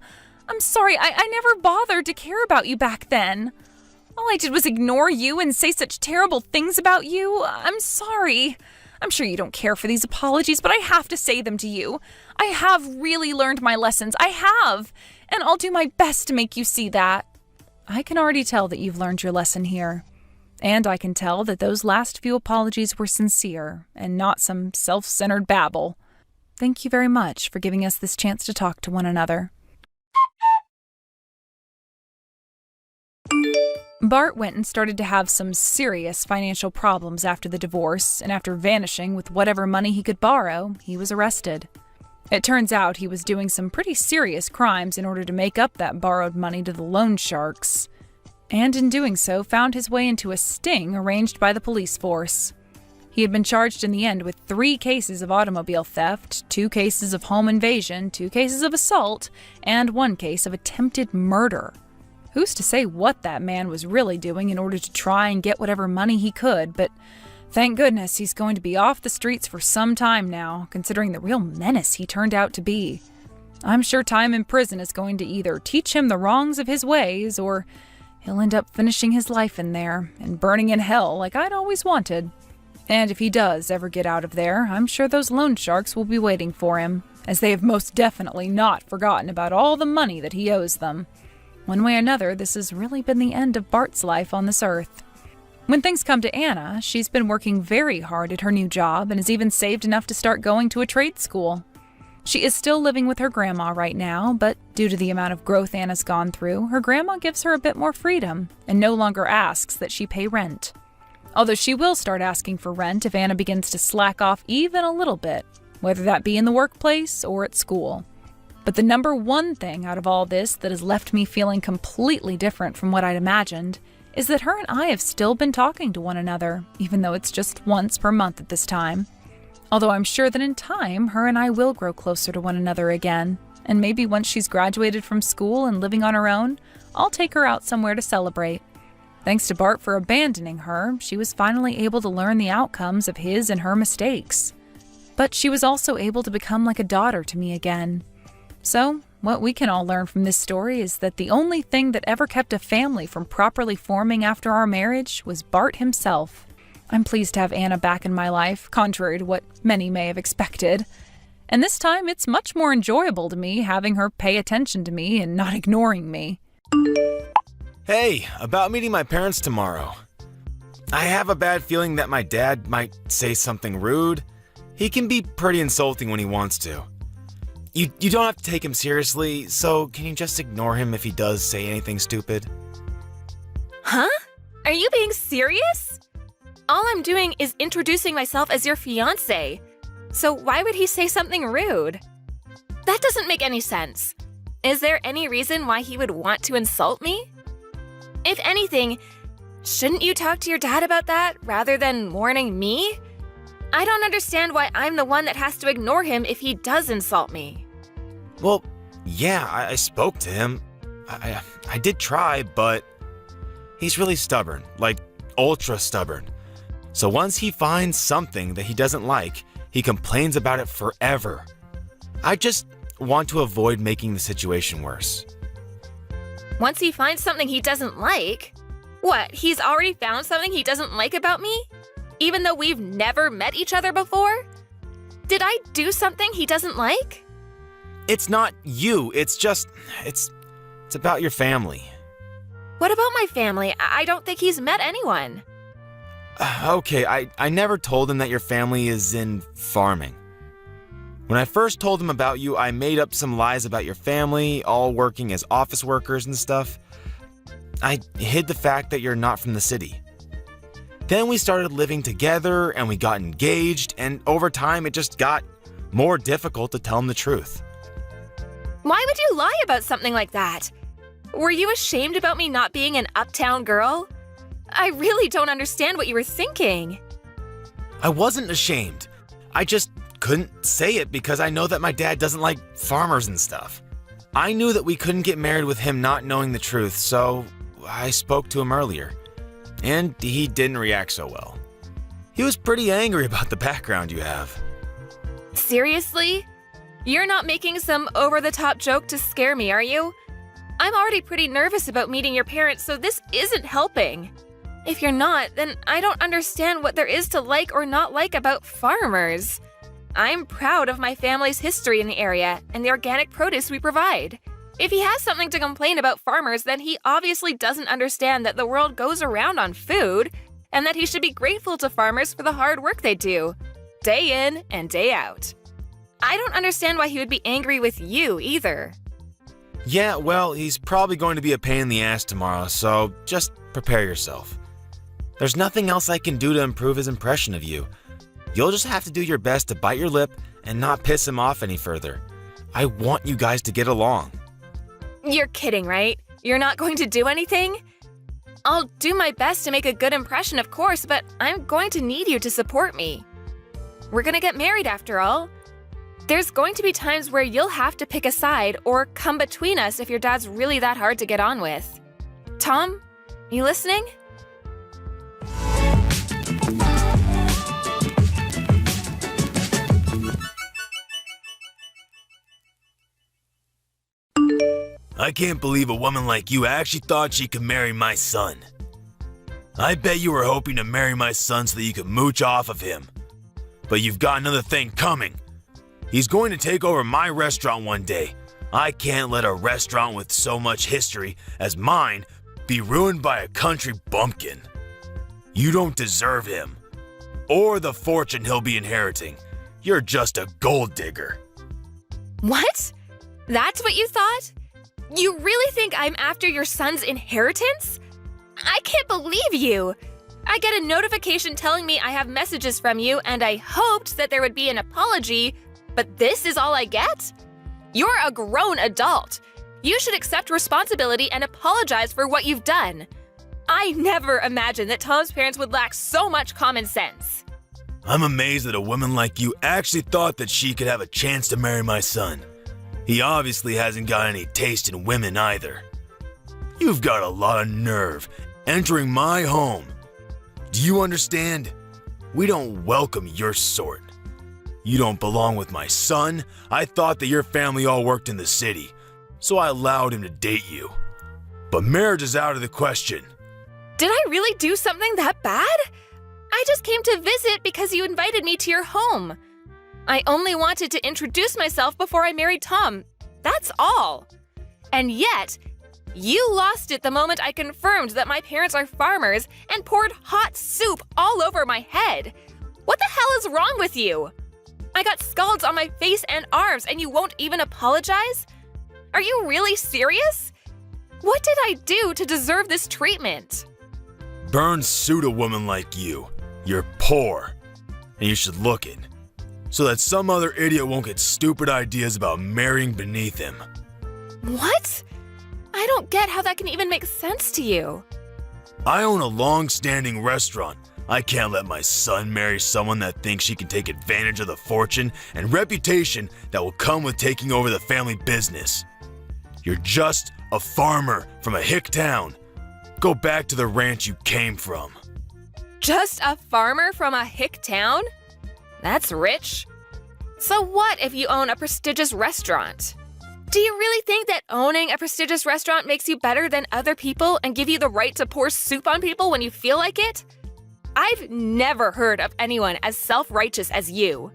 I'm sorry. I never bothered to care about you back then. All I did was ignore you and say such terrible things about you. I'm sorry. I'm sure you don't care for these apologies, but I have to say them to you. I have really learned my lessons. I have. And I'll do my best to make you see that. I can already tell that you've learned your lesson here. And I can tell that those last few apologies were sincere and not some self-centered babble. Thank you very much for giving us this chance to talk to one another. Bart went and started to have some serious financial problems after the divorce, and after vanishing with whatever money he could borrow, he was arrested. It turns out he was doing some pretty serious crimes in order to make up that borrowed money to the loan sharks, and in doing so found his way into a sting arranged by the police force. He had been charged in the end with 3 cases of automobile theft, 2 cases of home invasion, 2 cases of assault, and 1 case of attempted murder. Who's to say what that man was really doing in order to try and get whatever money he could, but thank goodness he's going to be off the streets for some time now, considering the real menace he turned out to be. I'm sure time in prison is going to either teach him the wrongs of his ways, or he'll end up finishing his life in there and burning in hell like I'd always wanted. And if he does ever get out of there, I'm sure those loan sharks will be waiting for him, as they have most definitely not forgotten about all the money that he owes them. One way or another, this has really been the end of Bart's life on this earth. When things come to Anna, she's been working very hard at her new job and has even saved enough to start going to a trade school. She is still living with her grandma right now, but due to the amount of growth Anna's gone through, her grandma gives her a bit more freedom and no longer asks that she pay rent. Although she will start asking for rent if Anna begins to slack off even a little bit, whether that be in the workplace or at school. But the number one thing out of all this that has left me feeling completely different from what I'd imagined is that her and I have still been talking to one another, even though it's just once per month at this time. Although I'm sure that in time, her and I will grow closer to one another again, and maybe once she's graduated from school and living on her own, I'll take her out somewhere to celebrate. Thanks to Bart for abandoning her, she was finally able to learn the outcomes of his and her mistakes. But she was also able to become like a daughter to me again. So, what we can all learn from this story is that the only thing that ever kept a family from properly forming after our marriage was Bart himself. I'm pleased to have Anna back in my life, contrary to what many may have expected. And this time, it's much more enjoyable to me having her pay attention to me and not ignoring me. Hey, about meeting my parents tomorrow. I have a bad feeling that my dad might say something rude. He can be pretty insulting when he wants to. You don't have to take him seriously, so can you just ignore him if he does say anything stupid? Huh? Are you being serious? All I'm doing is introducing myself as your fiancé. So why would he say something rude? That doesn't make any sense. Is there any reason why he would want to insult me? If anything, shouldn't you talk to your dad about that rather than warning me? I don't understand why I'm the one that has to ignore him if he does insult me. Well, yeah, I spoke to him. I did try, but he's really stubborn, like ultra stubborn. So once he finds something that he doesn't like, he complains about it forever. I just want to avoid making the situation worse. Once he finds something he doesn't like? What, he's already found something he doesn't like about me? Even though we've never met each other before? Did I do something he doesn't like? It's not you, it's about your family. What about my family? I don't think he's met anyone. Okay, I never told him that your family is in farming. When I first told him about you, I made up some lies about your family, all working as office workers and stuff. I hid the fact that you're not from the city. Then we started living together and we got engaged, and over time it just got more difficult to tell him the truth. Why would you lie about something like that? Were you ashamed about me not being an uptown girl? I really don't understand what you were thinking. I wasn't ashamed. I just couldn't say it because I know that my dad doesn't like farmers and stuff. I knew that we couldn't get married with him not knowing the truth, so I spoke to him earlier. And he didn't react so well. He was pretty angry about the background you have. Seriously? You're not making some over-the-top joke to scare me, are you? I'm already pretty nervous about meeting your parents, so this isn't helping. If you're not, then I don't understand what there is to like or not like about farmers. I'm proud of my family's history in the area and the organic produce we provide. If he has something to complain about farmers, then he obviously doesn't understand that the world goes around on food and that he should be grateful to farmers for the hard work they do, day in and day out. I don't understand why he would be angry with you either. Yeah, well, he's probably going to be a pain in the ass tomorrow, so just prepare yourself. There's nothing else I can do to improve his impression of you. You'll just have to do your best to bite your lip and not piss him off any further. I want you guys to get along. You're kidding, right? You're not going to do anything? I'll do my best to make a good impression, of course, but I'm going to need you to support me. We're gonna get married after all. There's going to be times where you'll have to pick a side or come between us if your dad's really that hard to get on with. Tom, you listening? I can't believe a woman like you actually thought she could marry my son. I bet you were hoping to marry my son so that you could mooch off of him. But you've got another thing coming. He's going to take over my restaurant one day. I can't let a restaurant with so much history as mine be ruined by a country bumpkin. You don't deserve him, or the fortune he'll be inheriting. You're just a gold digger. What? That's what you thought? You really think I'm after your son's inheritance? I can't believe you! I get a notification telling me I have messages from you, and I hoped that there would be an apology, but this is all I get? You're a grown adult. You should accept responsibility and apologize for what you've done. I never imagined that Tom's parents would lack so much common sense. I'm amazed that a woman like you actually thought that she could have a chance to marry my son. He obviously hasn't got any taste in women either. You've got a lot of nerve entering my home. Do you understand? We don't welcome your sort. You don't belong with my son. I thought that your family all worked in the city, so I allowed him to date you. But marriage is out of the question. Did I really do something that bad? I just came to visit because you invited me to your home. I only wanted to introduce myself before I married Tom. That's all. And yet, You lost it the moment I confirmed that my parents are farmers and poured hot soup all over my head. What the hell is wrong with you? I got scalds on my face and arms and you won't even apologize? Are you really serious? What did I do to deserve this treatment? Burns suit a woman like you. You're poor, and you should look it, so that some other idiot won't get stupid ideas about marrying beneath him. What? I don't get how that can even make sense to you. I own a long-standing restaurant. I can't let my son marry someone that thinks she can take advantage of the fortune and reputation that will come with taking over the family business. You're just a farmer from a hick town. Go back to the ranch you came from. Just a farmer from a hick town? That's rich. So what if you own a prestigious restaurant? Do you really think that owning a prestigious restaurant makes you better than other people and give you the right to pour soup on people when you feel like it? I've never heard of anyone as self-righteous as you.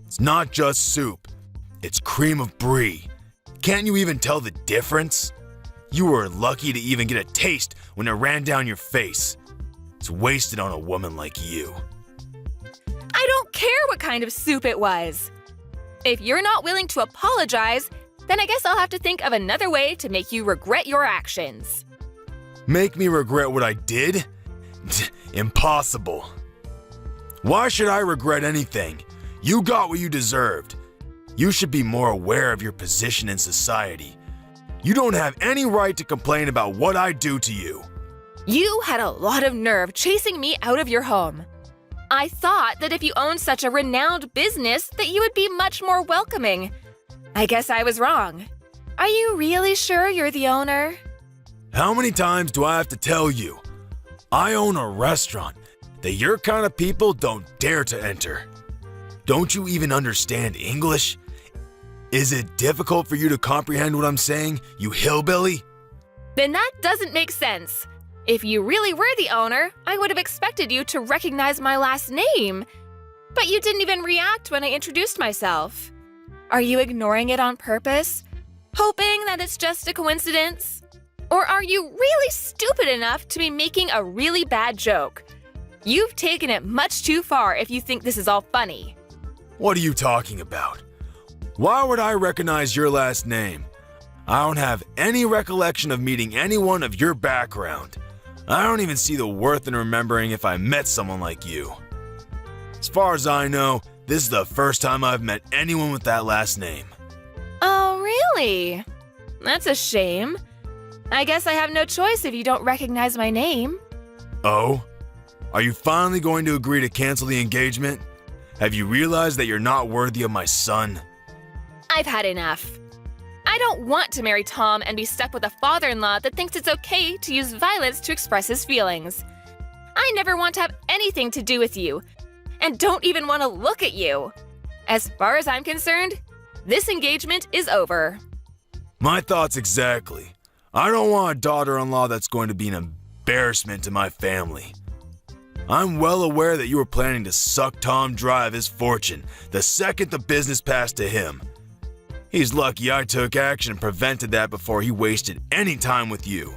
It's not just soup. It's cream of brie. Can't you even tell the difference? You were lucky to even get a taste when it ran down your face. It's wasted on a woman like you. I don't care what kind of soup it was. If you're not willing to apologize, then I guess I'll have to think of another way to make you regret your actions. Make me regret what I did? Impossible. Why should I regret anything? You got what you deserved. You should be more aware of your position in society. You don't have any right to complain about what I do to you. You had a lot of nerve chasing me out of your home. I thought that if you owned such a renowned business that you would be much more welcoming. I guess I was wrong. Are you really sure you're the owner? How many times do I have to tell you? I own a restaurant that your kind of people don't dare to enter. Don't you even understand English? Is it difficult for you to comprehend what I'm saying, you hillbilly? Then that doesn't make sense. If you really were the owner, I would have expected you to recognize my last name. But you didn't even react when I introduced myself. Are you ignoring it on purpose? Hoping that it's just a coincidence? Or are you really stupid enough to be making a really bad joke? You've taken it much too far if you think this is all funny. What are you talking about? Why would I recognize your last name? I don't have any recollection of meeting anyone of your background. I don't even see the worth in remembering if I met someone like you. As far as I know, this is the first time I've met anyone with that last name. Oh, really? That's a shame. I guess I have no choice if you don't recognize my name. Oh? Are you finally going to agree to cancel the engagement? Have you realized that you're not worthy of my son? I've had enough. I don't want to marry Tom and be stuck with a father-in-law that thinks it's okay to use violence to express his feelings. I never want to have anything to do with you, and don't even want to look at you. As far as I'm concerned, this engagement is over. My thoughts exactly. I don't want a daughter-in-law that's going to be an embarrassment to my family. I'm well aware that you were planning to suck Tom dry of his fortune the second the business passed to him. He's lucky I took action and prevented that before he wasted any time with you.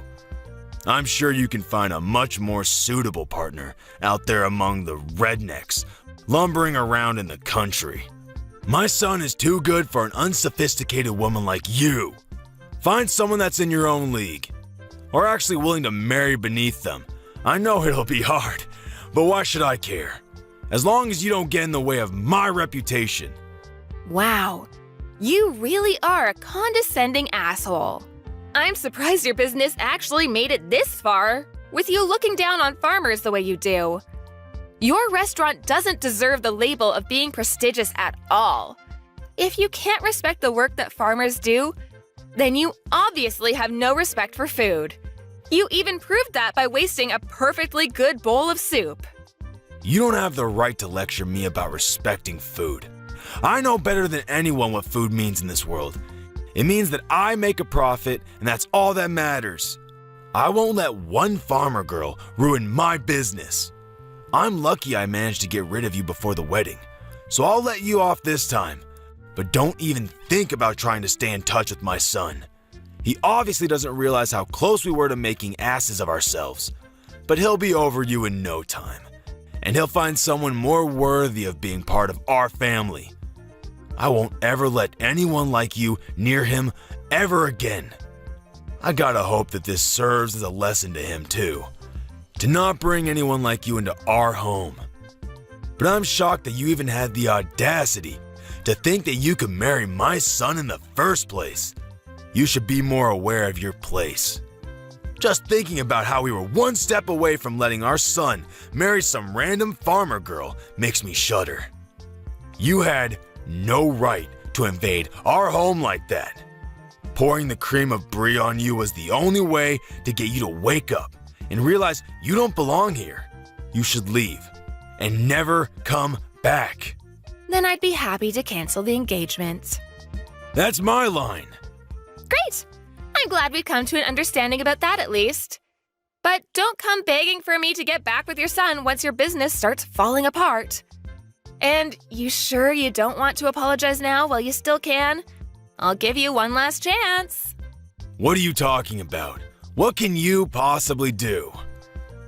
I'm sure you can find a much more suitable partner out there among the rednecks lumbering around in the country. My son is too good for an unsophisticated woman like you. Find someone that's in your own league, or actually willing to marry beneath them. I know it'll be hard, but why should I care? As long as you don't get in the way of my reputation. Wow, you really are a condescending asshole. I'm surprised your business actually made it this far, with you looking down on farmers the way you do. Your restaurant doesn't deserve the label of being prestigious at all. If you can't respect the work that farmers do, then you obviously have no respect for food. You even proved that by wasting a perfectly good bowl of soup. You don't have the right to lecture me about respecting food. I know better than anyone what food means in this world. It means that I make a profit, and that's all that matters. I won't let one farmer girl ruin my business. I'm lucky I managed to get rid of you before the wedding, so I'll let you off this time. But don't even think about trying to stay in touch with my son. He obviously doesn't realize how close we were to making asses of ourselves. But he'll be over you in no time. And he'll find someone more worthy of being part of our family. I won't ever let anyone like you near him ever again. I gotta hope that this serves as a lesson to him too. To not bring anyone like you into our home. But I'm shocked that you even had the audacity to think that you could marry my son in the first place. You should be more aware of your place. Just thinking about how we were one step away from letting our son marry some random farmer girl makes me shudder. You had no right to invade our home like that. Pouring the cream of brie on you was the only way to get you to wake up and realize you don't belong here. You should leave and never come back. Then I'd be happy to cancel the engagement. That's my line. Great! I'm glad we've come to an understanding about that at least. But don't come begging for me to get back with your son once your business starts falling apart. And you sure you don't want to apologize now while you still can? I'll give you one last chance. What are you talking about? What can you possibly do?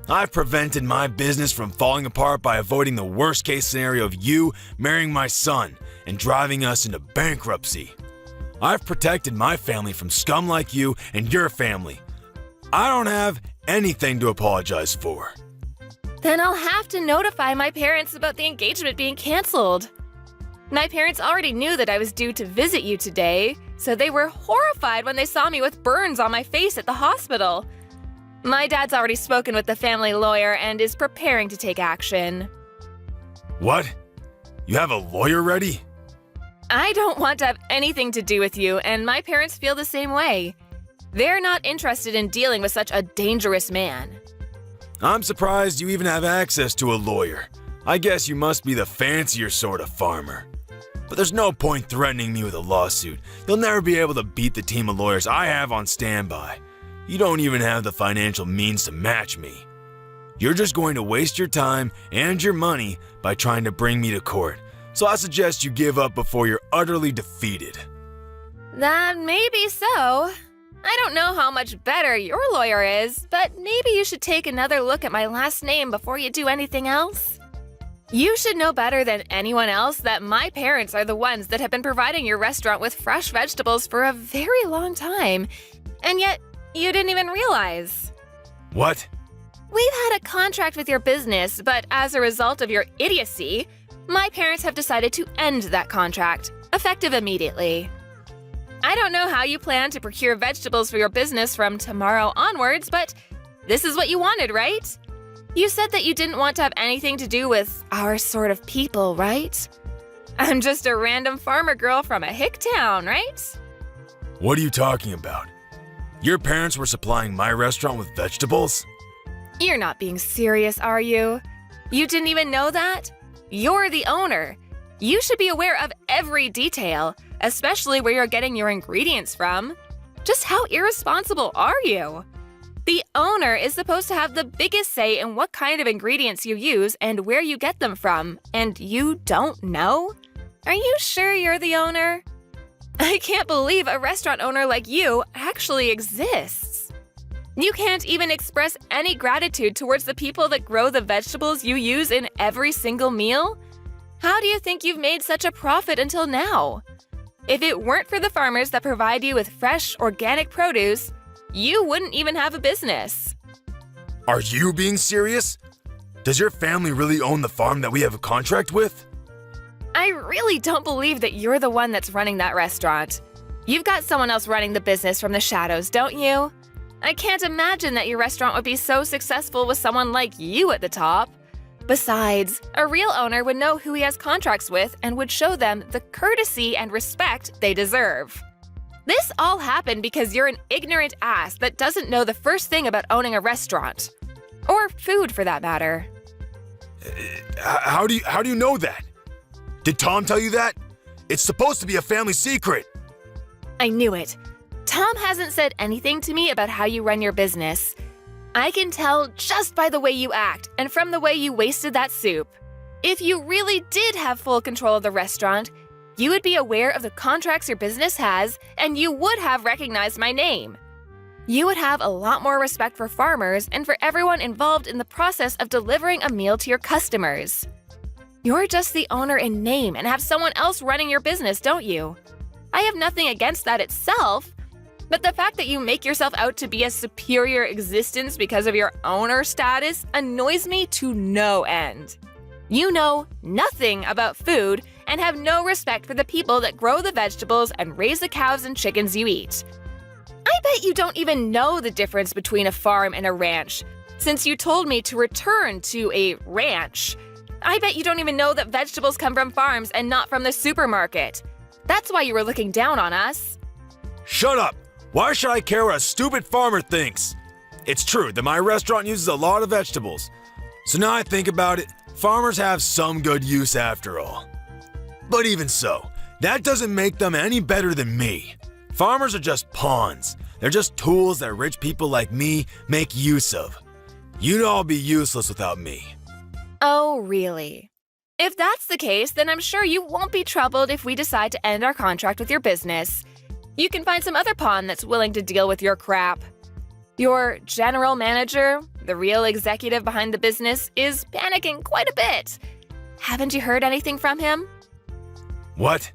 I've prevented my business from falling apart by avoiding the worst case scenario of you marrying my son and driving us into bankruptcy. I've protected my family from scum like you and your family. I don't have anything to apologize for. Then I'll have to notify my parents about the engagement being canceled. My parents already knew that I was due to visit you today, so they were horrified when they saw me with burns on my face at the hospital. My dad's already spoken with the family lawyer and is preparing to take action. What? You have a lawyer ready? I don't want to have anything to do with you, and my parents feel the same way. They're not interested in dealing with such a dangerous man. I'm surprised you even have access to a lawyer. I guess you must be the fancier sort of farmer. But there's no point threatening me with a lawsuit. You'll never be able to beat the team of lawyers I have on standby. You don't even have the financial means to match me. You're just going to waste your time and your money by trying to bring me to court. So I suggest you give up before you're utterly defeated. That may be so. I don't know how much better your lawyer is, but maybe you should take another look at my last name before you do anything else. You should know better than anyone else that my parents are the ones that have been providing your restaurant with fresh vegetables for a very long time, and yet you didn't even realize. What? We've had a contract with your business, but as a result of your idiocy, my parents have decided to end that contract, effective immediately. I don't know how you plan to procure vegetables for your business from tomorrow onwards, but this is what you wanted, right? You said that you didn't want to have anything to do with our sort of people, right? I'm just a random farmer girl from a hick town, right? What are you talking about? Your parents were supplying my restaurant with vegetables? You're not being serious, are you? You didn't even know that? You're the owner. You should be aware of every detail, especially where you're getting your ingredients from. Just how irresponsible are you? The owner is supposed to have the biggest say in what kind of ingredients you use and where you get them from, and you don't know? Are you sure you're the owner? I can't believe a restaurant owner like you actually exists. You can't even express any gratitude towards the people that grow the vegetables you use in every single meal? How do you think you've made such a profit until now? If it weren't for the farmers that provide you with fresh, organic produce, you wouldn't even have a business. Are you being serious? Does your family really own the farm that we have a contract with? I really don't believe that you're the one that's running that restaurant. You've got someone else running the business from the shadows, don't you? I can't imagine that your restaurant would be so successful with someone like you at the top. Besides, a real owner would know who he has contracts with and would show them the courtesy and respect they deserve. This all happened because you're an ignorant ass that doesn't know the first thing about owning a restaurant. Or food, for that matter. How do you know that? Did Tom tell you that? It's supposed to be a family secret. I knew it. Tom hasn't said anything to me about how you run your business. I can tell just by the way you act and from the way you wasted that soup. If you really did have full control of the restaurant, you would be aware of the contracts your business has, and you would have recognized my name. You would have a lot more respect for farmers and for everyone involved in the process of delivering a meal to your customers. You're just the owner in name and have someone else running your business, don't you? I have nothing against that itself, but the fact that you make yourself out to be a superior existence because of your owner status annoys me to no end. You know nothing about food and have no respect for the people that grow the vegetables and raise the cows and chickens you eat. I bet you don't even know the difference between a farm and a ranch, since you told me to return to a ranch. I bet you don't even know that vegetables come from farms and not from the supermarket. That's why you were looking down on us. Shut up! Why should I care what a stupid farmer thinks? It's true that my restaurant uses a lot of vegetables. So now I think about it, farmers have some good use after all. But even so, that doesn't make them any better than me. Farmers are just pawns. They're just tools that rich people like me make use of. You'd all be useless without me. Oh, really? If that's the case, then I'm sure you won't be troubled if we decide to end our contract with your business. You can find some other pawn that's willing to deal with your crap. Your general manager, the real executive behind the business, is panicking quite a bit. Haven't you heard anything from him? What?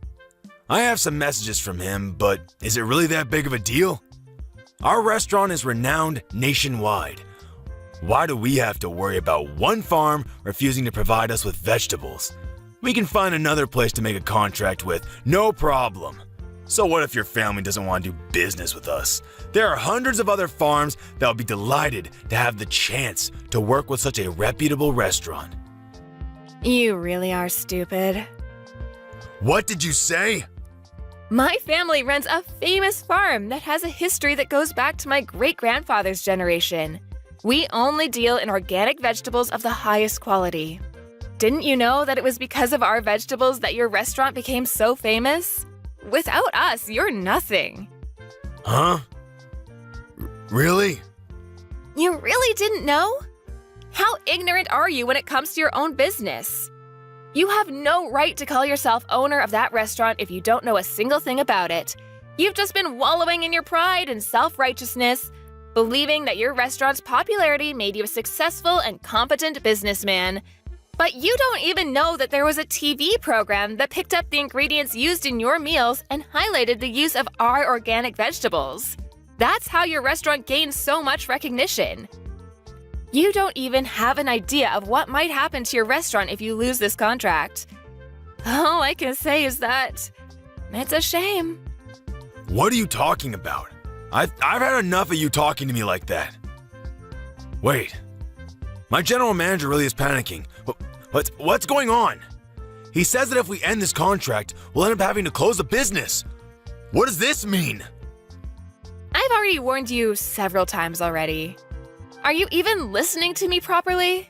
I have some messages from him, but is it really that big of a deal? Our restaurant is renowned nationwide. Why do we have to worry about one farm refusing to provide us with vegetables? We can find another place to make a contract with, no problem. So what if your family doesn't want to do business with us? There are hundreds of other farms that will be delighted to have the chance to work with such a reputable restaurant. You really are stupid. What did you say? My family runs a famous farm that has a history that goes back to my great-grandfather's generation. We only deal in organic vegetables of the highest quality. Didn't you know that it was because of our vegetables that your restaurant became so famous? Without us, you're nothing. Huh? Really? You really didn't know? How ignorant are you when it comes to your own business? You have no right to call yourself owner of that restaurant if you don't know a single thing about it. You've just been wallowing in your pride and self-righteousness, believing that your restaurant's popularity made you a successful and competent businessman. But you don't even know that there was a TV program that picked up the ingredients used in your meals and highlighted the use of our organic vegetables. That's how your restaurant gained so much recognition. You don't even have an idea of what might happen to your restaurant if you lose this contract. All I can say is that it's a shame. What are you talking about? I've had enough of you talking to me like that. Wait. My general manager really is panicking. What's going on? He says that if we end this contract, we'll end up having to close the business. What does this mean? I've already warned you several times already. Are you even listening to me properly?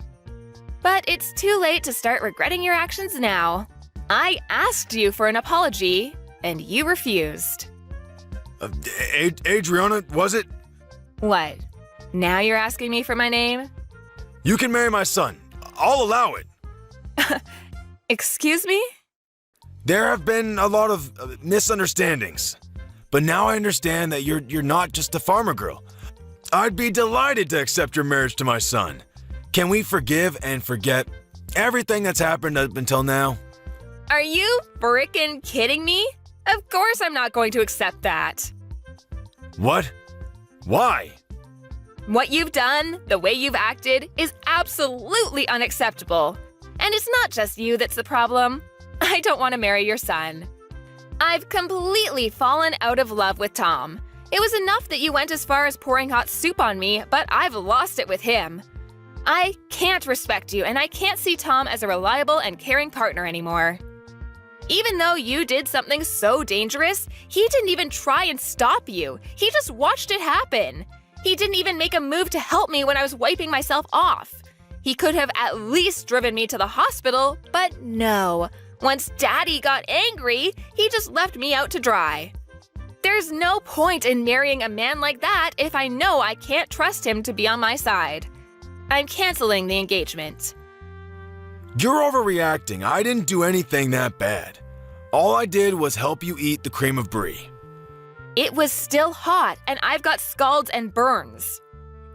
But it's too late to start regretting your actions now. I asked you for an apology, and you refused. Adriana, was it? What? Now you're asking me for my name? You can marry my son. I'll allow it. Excuse me? There have been a lot of misunderstandings. But now I understand that you're not just a farmer girl. I'd be delighted to accept your marriage to my son. Can we forgive and forget everything that's happened up until now? Are you frickin' kidding me? Of course I'm not going to accept that. What? Why? What you've done, the way you've acted, is absolutely unacceptable. And it's not just you that's the problem. I don't want to marry your son. I've completely fallen out of love with Tom. It was enough that you went as far as pouring hot soup on me, but I've lost it with him. I can't respect you, and I can't see Tom as a reliable and caring partner anymore. Even though you did something so dangerous, he didn't even try and stop you. He just watched it happen. He didn't even make a move to help me when I was wiping myself off. He could have at least driven me to the hospital, but no. Once Daddy got angry, he just left me out to dry. There's no point in marrying a man like that if I know I can't trust him to be on my side. I'm canceling the engagement. You're overreacting. I didn't do anything that bad. All I did was help you eat the cream of brie. It was still hot, and I've got scalds and burns.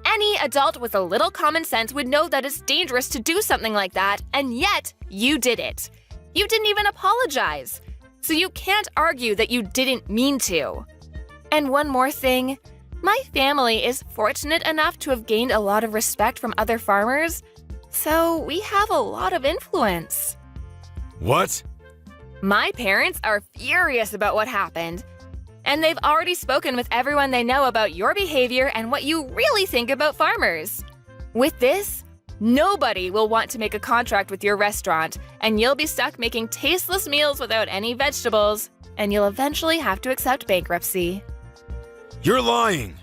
Any adult with a little common sense would know that it's dangerous to do something like that, and yet you did it. You didn't even apologize. So you can't argue that you didn't mean to. And one more thing, my family is fortunate enough to have gained a lot of respect from other farmers, so we have a lot of influence. What? My parents are furious about what happened, and they've already spoken with everyone they know about your behavior and what you really think about farmers. With this, nobody will want to make a contract with your restaurant, and you'll be stuck making tasteless meals without any vegetables, and you'll eventually have to accept bankruptcy. You're lying.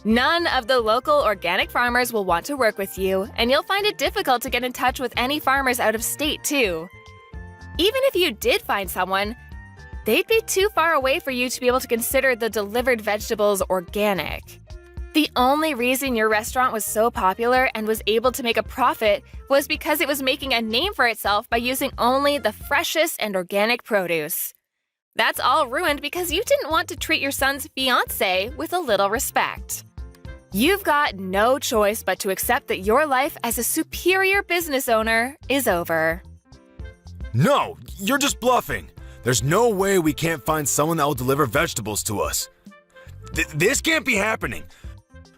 None of the local organic farmers will want to work with you, and you'll find it difficult to get in touch with any farmers out of state, too. Even if you did find someone, they'd be too far away for you to be able to consider the delivered vegetables organic. The only reason your restaurant was so popular and was able to make a profit was because it was making a name for itself by using only the freshest and organic produce. That's all ruined because you didn't want to treat your son's fiancé with a little respect. You've got no choice but to accept that your life as a superior business owner is over. No, you're just bluffing. There's no way we can't find someone that will deliver vegetables to us. This can't be happening.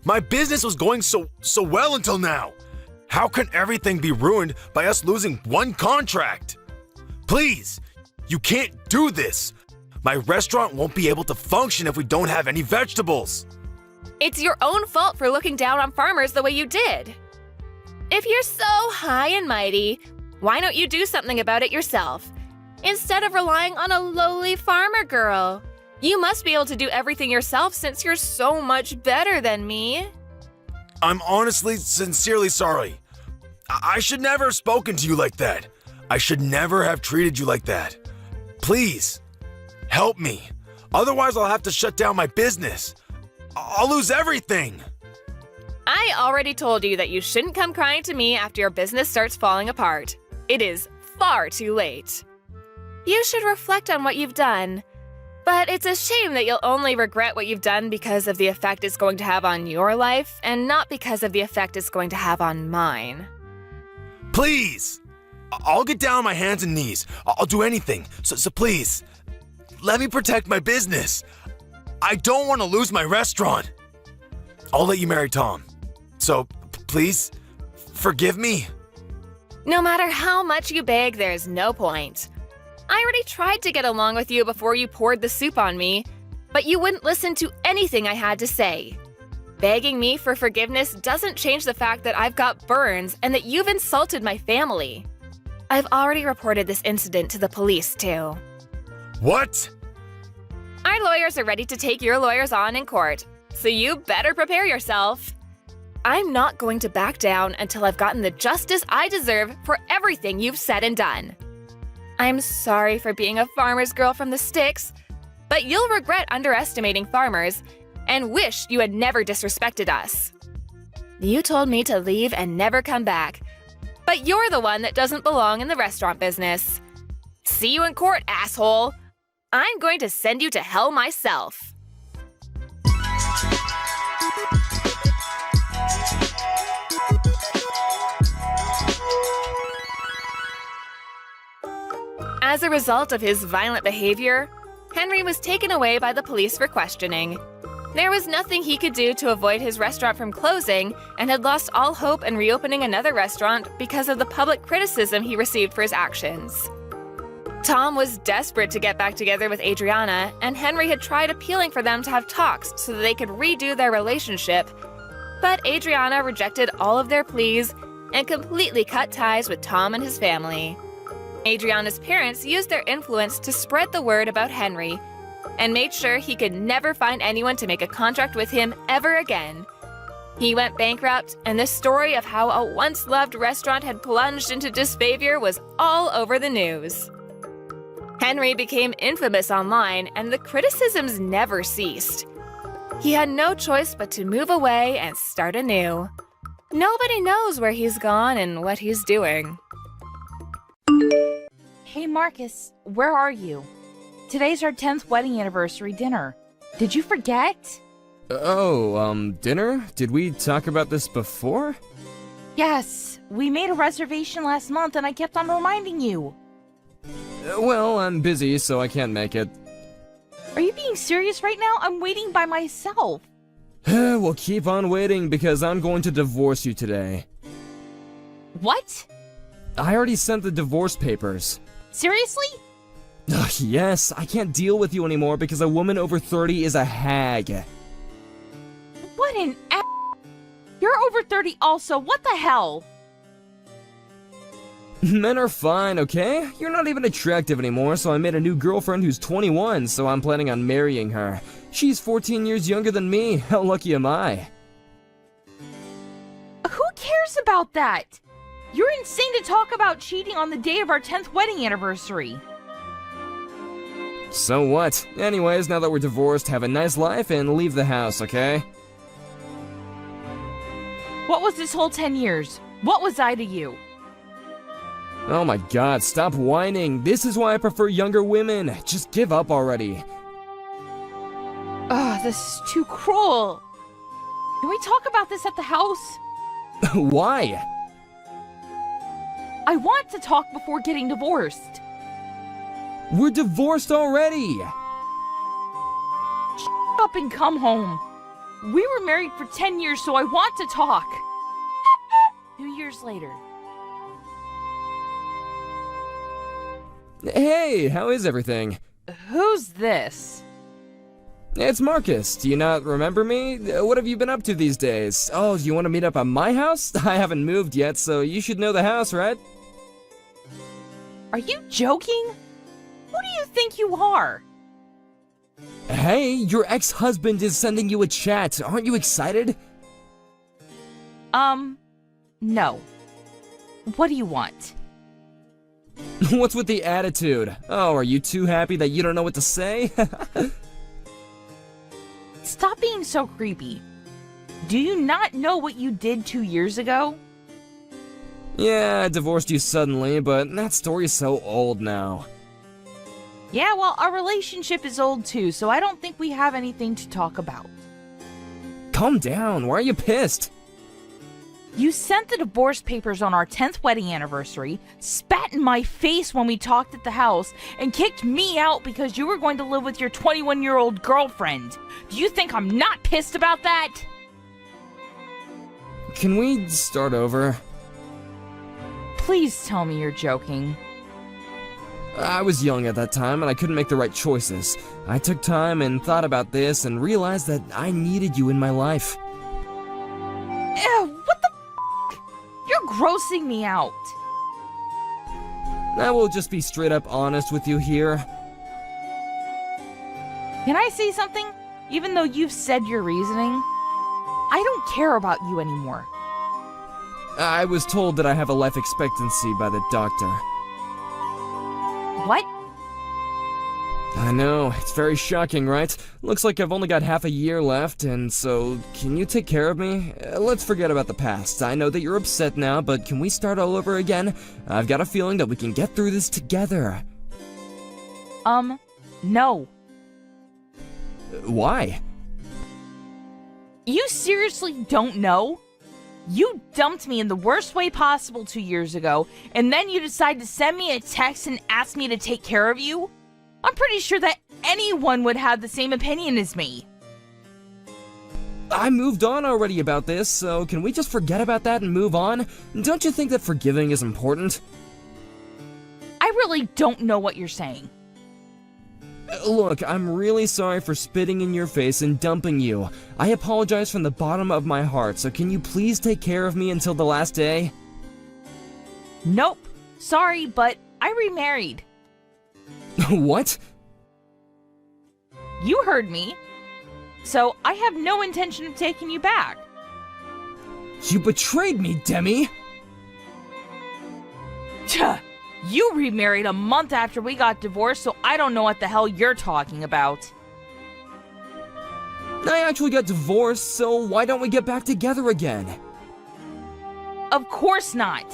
My business was going so well until now. How can everything be ruined by us losing one contract? Please, you can't do this. My restaurant won't be able to function if we don't have any vegetables. It's your own fault for looking down on farmers the way you did. If you're so high and mighty, why don't you do something about it yourself? Instead of relying on a lowly farmer girl. You must be able to do everything yourself since you're so much better than me. I'm honestly, sincerely sorry. I should never have spoken to you like that. I should never have treated you like that. Please, help me. Otherwise, I'll have to shut down my business. I'll lose everything. I already told you that you shouldn't come crying to me after your business starts falling apart. It is far too late. You should reflect on what you've done. But it's a shame that you'll only regret what you've done because of the effect it's going to have on your life and not because of the effect it's going to have on mine. Please! I'll get down on my hands and knees. I'll do anything. So please, let me protect my business. I don't want to lose my restaurant. I'll let you marry Tom. So please, forgive me. No matter how much you beg, there's no point. I already tried to get along with you before you poured the soup on me, but you wouldn't listen to anything I had to say. Begging me for forgiveness doesn't change the fact that I've got burns and that you've insulted my family. I've already reported this incident to the police, too. What? Our lawyers are ready to take your lawyers on in court, so you better prepare yourself. I'm not going to back down until I've gotten the justice I deserve for everything you've said and done. I'm sorry for being a farmer's girl from the sticks, but you'll regret underestimating farmers and wish you had never disrespected us. You told me to leave and never come back, but you're the one that doesn't belong in the restaurant business. See you in court, asshole! I'm going to send you to hell myself. As a result of his violent behavior, Henry was taken away by the police for questioning. There was nothing he could do to avoid his restaurant from closing and had lost all hope in reopening another restaurant because of the public criticism he received for his actions. Tom was desperate to get back together with Adriana, and Henry had tried appealing for them to have talks so that they could redo their relationship, but Adriana rejected all of their pleas and completely cut ties with Tom and his family. Adriana's parents used their influence to spread the word about Henry and made sure he could never find anyone to make a contract with him ever again. He went bankrupt, and the story of how a once-loved restaurant had plunged into disfavor was all over the news. Henry became infamous online, and the criticisms never ceased. He had no choice but to move away and start anew. Nobody knows where he's gone and what he's doing. Hey Marcus, where are you? Today's our 10th wedding anniversary dinner. Did you forget? Dinner? Did we talk about this before? Yes, we made a reservation last month and I kept on reminding you. Well, I'm busy, so I can't make it. Are you being serious right now? I'm waiting by myself. Well, keep on waiting because I'm going to divorce you today. What? I already sent the divorce papers. Seriously? Ugh, yes, I can't deal with you anymore because a woman over 30 is a hag. What an You're over 30 also, what the hell? Men are fine, okay? You're not even attractive anymore, so I made a new girlfriend who's 21, so I'm planning on marrying her. She's 14 years younger than me. How lucky am I? Who cares about that? You're insane to talk about cheating on the day of our 10th wedding anniversary. So what? Anyways, now that we're divorced, have a nice life and leave the house, okay? What was this whole 10 years? What was I to you? Oh my god, stop whining. This is why I prefer younger women. Just give up already. Ugh, this is too cruel. Can we talk about this at the house? Why? I want to talk before getting divorced. We're divorced already! Shut up and come home. We were married for 10 years, so I want to talk. 2 years later. Hey, how is everything? Who's this? It's Marcus. Do you not remember me? What have you been up to these days? Oh, do you want to meet up at my house? I haven't moved yet, so you should know the house, right? Are you joking? Who do you think you are? Hey, your ex-husband is sending you a chat. Aren't you excited? No. What do you want? What's with the attitude? Oh, are you too happy that you don't know what to say? Stop being so creepy. Do you not know what you did 2 years ago? Yeah, I divorced you suddenly, but that story's so old now. Yeah, well, our relationship is old too, so I don't think we have anything to talk about. Calm down, why are you pissed? You sent the divorce papers on our 10th wedding anniversary, spat in my face when we talked at the house, and kicked me out because you were going to live with your 21-year-old girlfriend. Do you think I'm not pissed about that? Can we start over? Please tell me you're joking. I was young at that time and I couldn't make the right choices. I took time and thought about this and realized that I needed you in my life. Ew, what the f***? You're grossing me out. I will just be straight up honest with you here. Can I say something? Even though you've said your reasoning, I don't care about you anymore. I was told that I have a life expectancy by the doctor. What? I know, it's very shocking, right? Looks like I've only got half a year left, and so, can you take care of me? Let's forget about the past. I know that you're upset now, but can we start all over again? I've got a feeling that we can get through this together. No. Why? You seriously don't know? You dumped me in the worst way possible 2 years ago, and then you decide to send me a text and ask me to take care of you? I'm pretty sure that anyone would have the same opinion as me. I moved on already about this, so can we just forget about that and move on? Don't you think that forgiving is important? I really don't know what you're saying. Look, I'm really sorry for spitting in your face and dumping you. I apologize from the bottom of my heart, so can you please take care of me until the last day? Nope. Sorry, but I remarried. What? You heard me. So I have no intention of taking you back. You betrayed me, Demi! Tuh. You remarried a month after we got divorced, so I don't know what the hell you're talking about. I actually got divorced, so why don't we get back together again? Of course not.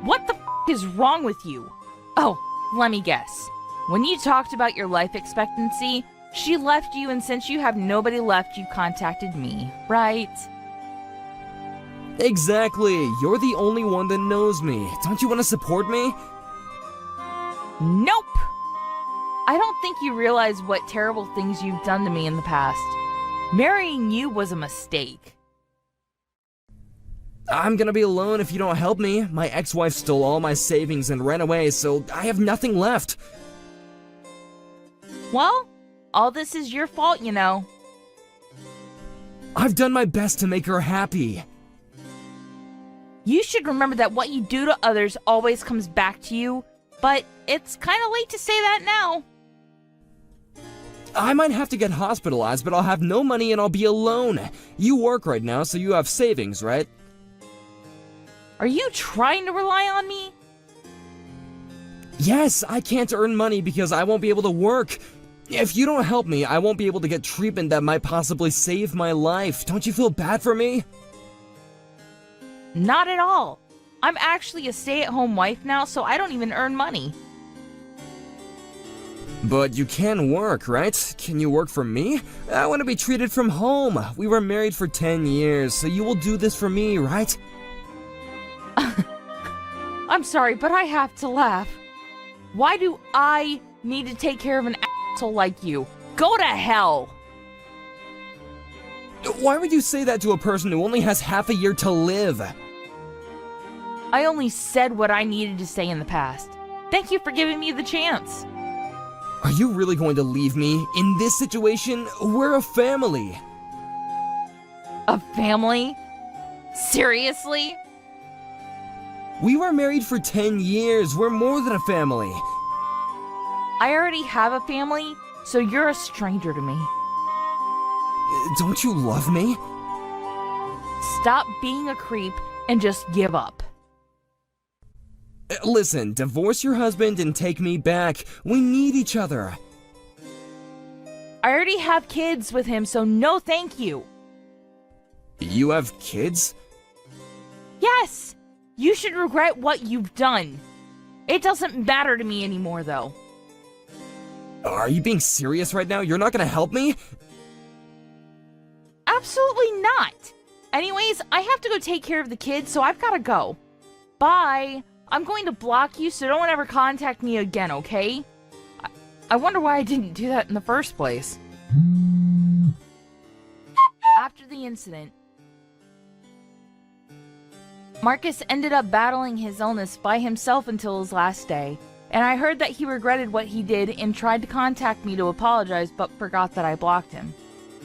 What the f*** is wrong with you? Oh, Let me guess. When you talked about your life expectancy, she left you, and since you have nobody left, you contacted me, right? Exactly. You're the only one that knows me. Don't you want to support me? Nope! I don't think you realize what terrible things you've done to me in the past. Marrying you was a mistake. I'm gonna be alone if you don't help me. My ex-wife stole all my savings and ran away, so I have nothing left. Well, all this is your fault, you know. I've done my best to make her happy. You should remember that what you do to others always comes back to you, but it's kind of late to say that now. I might have to get hospitalized, but I'll have no money and I'll be alone. You work right now, so you have savings, right? Are you trying to rely on me? Yes, I can't earn money because I won't be able to work. If you don't help me, I won't be able to get treatment that might possibly save my life. Don't you feel bad for me? Not at all. I'm actually a stay-at-home wife now, so I don't even earn money. But you can work, right? Can you work for me? I want to be treated from home. We were married for 10 years, so you will do this for me, right? I'm sorry, but I have to laugh. Why do I need to take care of an asshole like you? Go to hell! Why would you say that to a person who only has half a year to live? I only said what I needed to say in the past. Thank you for giving me the chance. Are you really going to leave me? In this situation, we're a family. A family? Seriously? We were married for 10 years. We're more than a family. I already have a family, so you're a stranger to me. Don't you love me? Stop being a creep and just give up. Listen, divorce your husband and take me back. We need each other. I already have kids with him, so no thank you. You have kids? Yes! You should regret what you've done. It doesn't matter to me anymore, though. Are you being serious right now? You're not gonna help me? Absolutely not! Anyways, I have to go take care of the kids, so I've gotta go. Bye! I'm going to block you, so don't ever contact me again, okay? I wonder why I didn't do that in the first place. After the incident, Marcus ended up battling his illness by himself until his last day, and I heard that he regretted what he did and tried to contact me to apologize but forgot that I blocked him.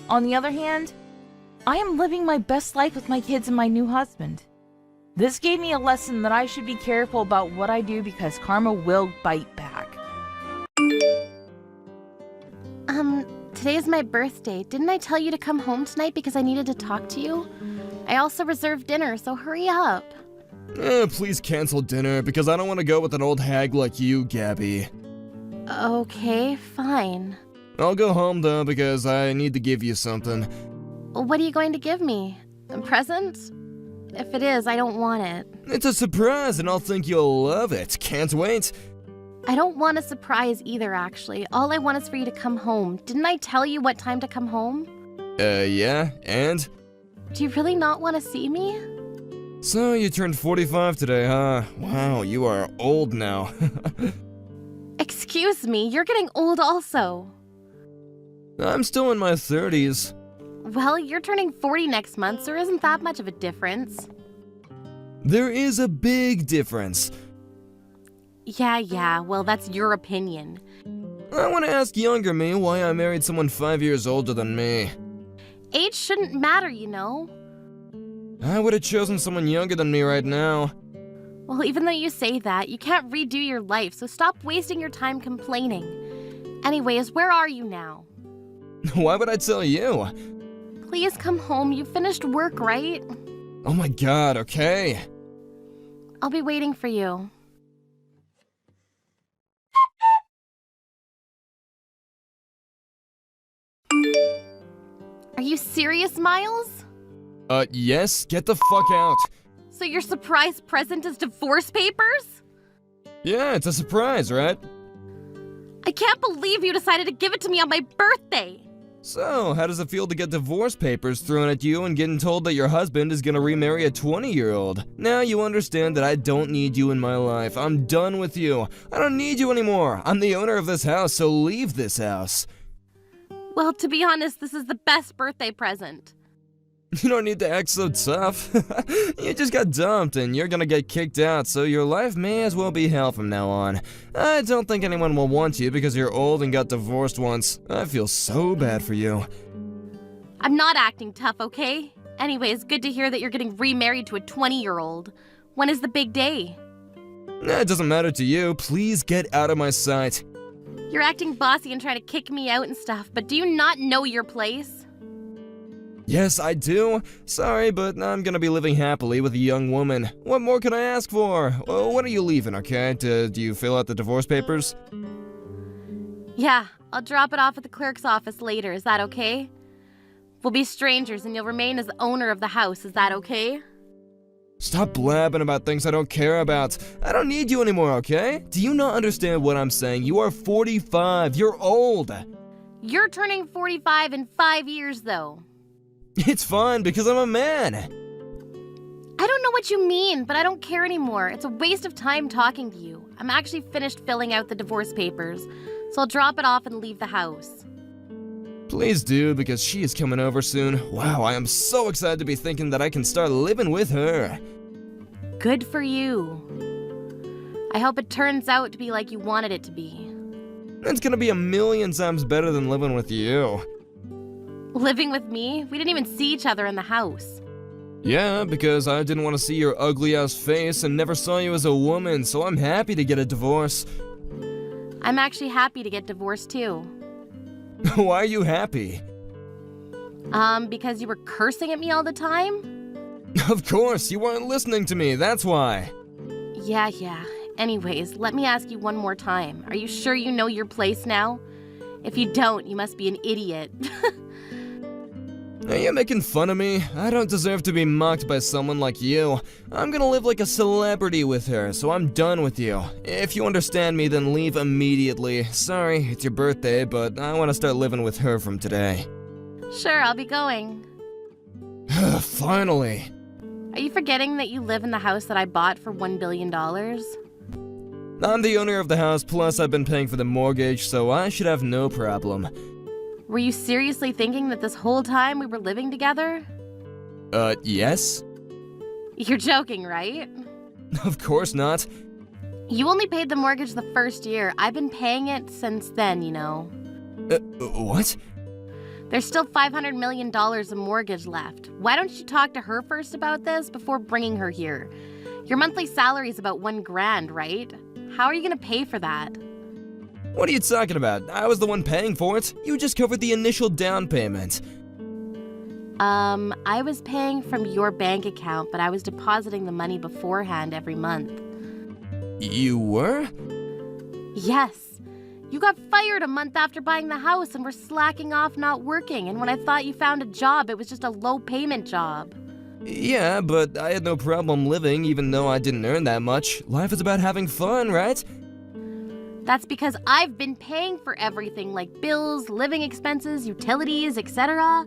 On the other hand, I am living my best life with my kids and my new husband. This gave me a lesson that I should be careful about what I do because karma will bite back. Today is my birthday. Didn't I tell you to come home tonight because I needed to talk to you? I also reserved dinner, so hurry up. Please cancel dinner because I don't want to go with an old hag like you, Gabby. Okay, fine. I'll go home though because I need to give you something. What are you going to give me? A present? If it is, I don't want it. It's a surprise and I'll think you'll love it. Can't wait. I don't want a surprise either, actually. All I want is for you to come home. Didn't I tell you what time to come home? Yeah, and? Do you really not want to see me? So, you turned 45 today, huh? Wow, you are old now. Excuse me, you're getting old also. I'm still in my 30s. Well, you're turning 40 next month, so there isn't that much of a difference. There is a big difference. Yeah, well, that's your opinion. I want to ask younger me why I married someone 5 years older than me. Age shouldn't matter, you know. I would have chosen someone younger than me right now. Well, even though you say that, you can't redo your life, so stop wasting your time complaining. Anyways, where are you now? Why would I tell you? Please come home. You finished work, right? Oh my god, okay. I'll be waiting for you. Are you serious, Miles? Yes, get the fuck out. So your surprise present is divorce papers? Yeah, it's a surprise, right? I can't believe you decided to give it to me on my birthday. So, how does it feel to get divorce papers thrown at you and getting told that your husband is gonna remarry a 20-year-old? Now you understand that I don't need you in my life. I'm done with you. I don't need you anymore. I'm the owner of this house, so leave this house. Well, to be honest, this is the best birthday present. You don't need to act so tough. You just got dumped and you're gonna get kicked out, so your life may as well be hell from now on. I don't think anyone will want you because you're old and got divorced once. I feel so bad for you. I'm not acting tough, okay? Anyways, good to hear that you're getting remarried to a 20-year-old. When is the big day? It doesn't matter to you. Please get out of my sight. You're acting bossy and trying to kick me out and stuff, but do you not know your place? Yes, I do. Sorry, but I'm gonna be living happily with a young woman. What more can I ask for? Well, when are you leaving, okay? Do you fill out the divorce papers? Yeah, I'll drop it off at the clerk's office later. Is that okay? We'll be strangers and you'll remain as the owner of the house. Is that okay? Stop blabbing about things I don't care about. I don't need you anymore, okay? Do you not understand what I'm saying? You are 45. You're old. You're turning 45 in 5 years, though. It's fine because I'm a man. I don't know what you mean, but I don't care anymore. It's a waste of time talking to you. I'm actually finished filling out the divorce papers, so I'll drop it off and leave the house. Please do, because she is coming over soon. Wow, I am so excited to be thinking that I can start living with her. Good for you. I hope it turns out to be like you wanted it to be. It's gonna be a million times better than living with you. Living with me? We didn't even see each other in the house. Yeah, because I didn't want to see your ugly-ass face and never saw you as a woman, so I'm happy to get a divorce. I'm actually happy to get divorced too. Why are you happy? Because you were cursing at me all the time? Of course, you weren't listening to me, that's why. Yeah. Anyways, let me ask you one more time. Are you sure you know your place now? If you don't, you must be an idiot. Are you making fun of me? I don't deserve to be mocked by someone like you. I'm gonna live like a celebrity with her, so I'm done with you. If you understand me, then leave immediately. Sorry, it's your birthday, but I want to start living with her from today. Sure, I'll be going. Finally. Are you forgetting that you live in the house that I bought for $1 billion? I'm the owner of the house, plus I've been paying for the mortgage, so I should have no problem. Were you seriously thinking that this whole time we were living together? Yes? You're joking, right? Of course not. You only paid the mortgage the first year. I've been paying it since then, you know. What? There's still $500 million of mortgage left. Why don't you talk to her first about this before bringing her here? Your monthly salary is about $1,000, right? How are you gonna pay for that? What are you talking about? I was the one paying for it. You just covered the initial down payment. I was paying from your bank account, but I was depositing the money beforehand every month. You were? Yes. You got fired a month after buying the house and were slacking off not working, and when I thought you found a job, it was just a low-payment job. Yeah, but I had no problem living even though I didn't earn that much. Life is about having fun, right? That's because I've been paying for everything like bills, living expenses, utilities, etc.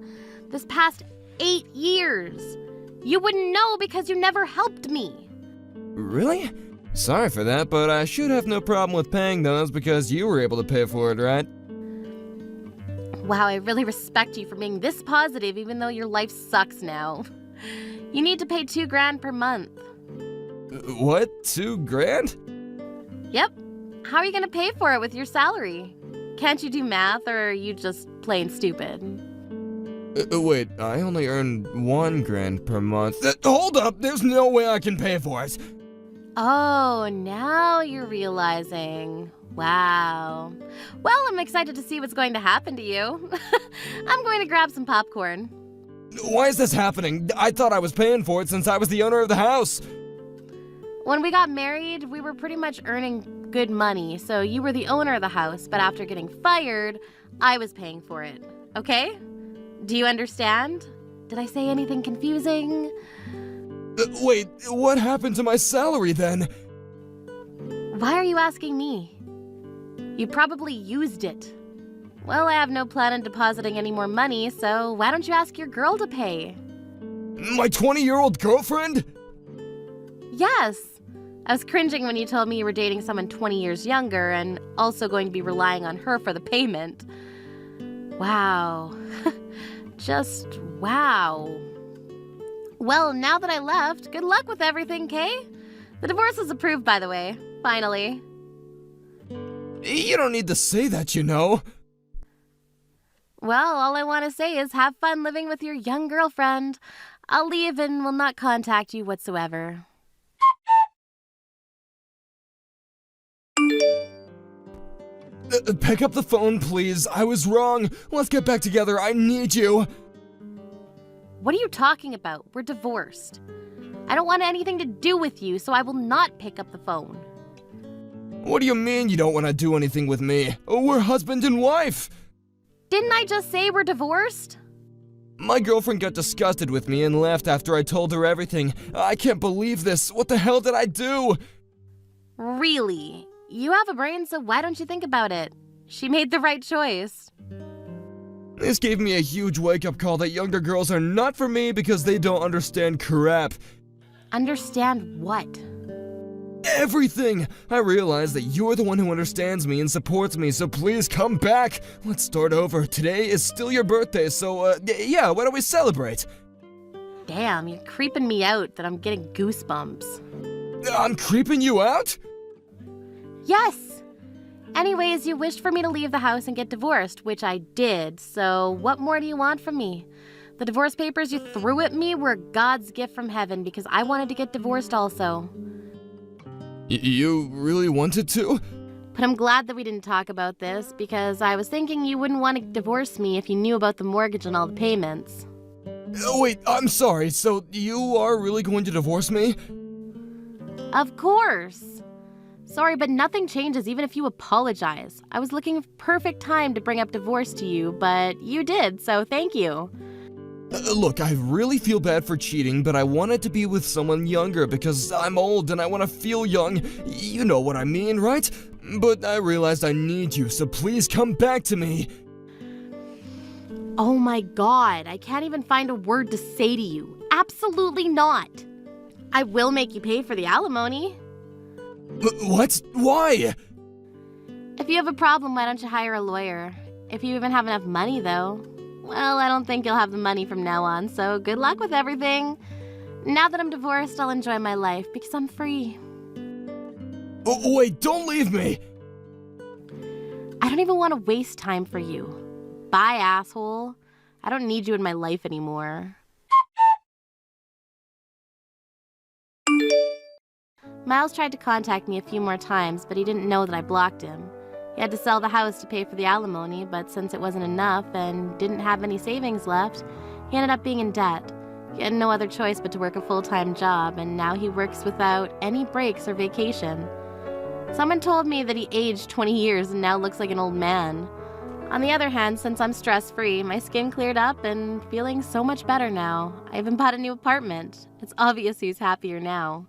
this past 8 years. You wouldn't know because you never helped me. Really? Sorry for that, but I should have no problem with paying those because you were able to pay for it, right? Wow, I really respect you for being this positive even though your life sucks now. You need to pay $2,000 per month. What? $2,000? Yep. How are you gonna pay for it with your salary? Can't you do math, or are you just plain stupid? Wait, I only earn $1,000 per month. Hold up! There's no way I can pay for it! Oh, now you're realizing. Wow. Well, I'm excited to see what's going to happen to you. I'm going to grab some popcorn. Why is this happening? I thought I was paying for it since I was the owner of the house. When we got married, we were pretty much earning good money, so you were the owner of the house, but after getting fired, I was paying for it. Okay? Do you understand? Did I say anything confusing? Wait, what happened to my salary then? Why are you asking me? You probably used it. Well, I have no plan on depositing any more money, so why don't you ask your girl to pay? My 20-year-old girlfriend? Yes. I was cringing when you told me you were dating someone 20 years younger and also going to be relying on her for the payment. Wow. Just wow. Well, now that I left, good luck with everything, Kay? The divorce is approved, by the way. Finally. You don't need to say that, you know. Well, all I want to say is have fun living with your young girlfriend. I'll leave and will not contact you whatsoever. Pick up the phone, please. I was wrong. Let's get back together. I need you. What are you talking about? We're divorced. I don't want anything to do with you, so I will not pick up the phone. What do you mean you don't want to do anything with me? We're husband and wife. Didn't I just say we're divorced? My girlfriend got disgusted with me and left after I told her everything. I can't believe this. What the hell did I do? Really? You have a brain, so why don't you think about it? She made the right choice. This gave me a huge wake-up call that younger girls are not for me because they don't understand crap. Understand what? Everything! I realize that you're the one who understands me and supports me, so please come back! Let's start over. Today is still your birthday, so yeah, why don't we celebrate? Damn, you're creeping me out that I'm getting goosebumps. I'm creeping you out? Yes! Anyways, you wished for me to leave the house and get divorced, which I did, so what more do you want from me? The divorce papers you threw at me were God's gift from heaven because I wanted to get divorced also. You really wanted to? But I'm glad that we didn't talk about this because I was thinking you wouldn't want to divorce me if you knew about the mortgage and all the payments. Oh, wait, I'm sorry, so you are really going to divorce me? Of course! Sorry, but nothing changes even if you apologize. I was looking for perfect time to bring up divorce to you, but you did, so thank you. Look, I really feel bad for cheating, but I wanted to be with someone younger because I'm old and I want to feel young. You know what I mean, right? But I realized I need you, so please come back to me. Oh my god, I can't even find a word to say to you. Absolutely not. I will make you pay for the alimony. What? Why? If you have a problem, why don't you hire a lawyer? If you even have enough money, though. Well, I don't think you'll have the money from now on, so good luck with everything. Now that I'm divorced, I'll enjoy my life because I'm free. Oh, wait, don't leave me! I don't even want to waste time for you. Bye, asshole. I don't need you in my life anymore. Miles tried to contact me a few more times, but he didn't know that I blocked him. He had to sell the house to pay for the alimony, but since it wasn't enough and didn't have any savings left, he ended up being in debt. He had no other choice but to work a full-time job, and now he works without any breaks or vacation. Someone told me that he aged 20 years and now looks like an old man. On the other hand, since I'm stress-free, my skin cleared up and feeling so much better now. I even bought a new apartment. It's obvious he's happier now.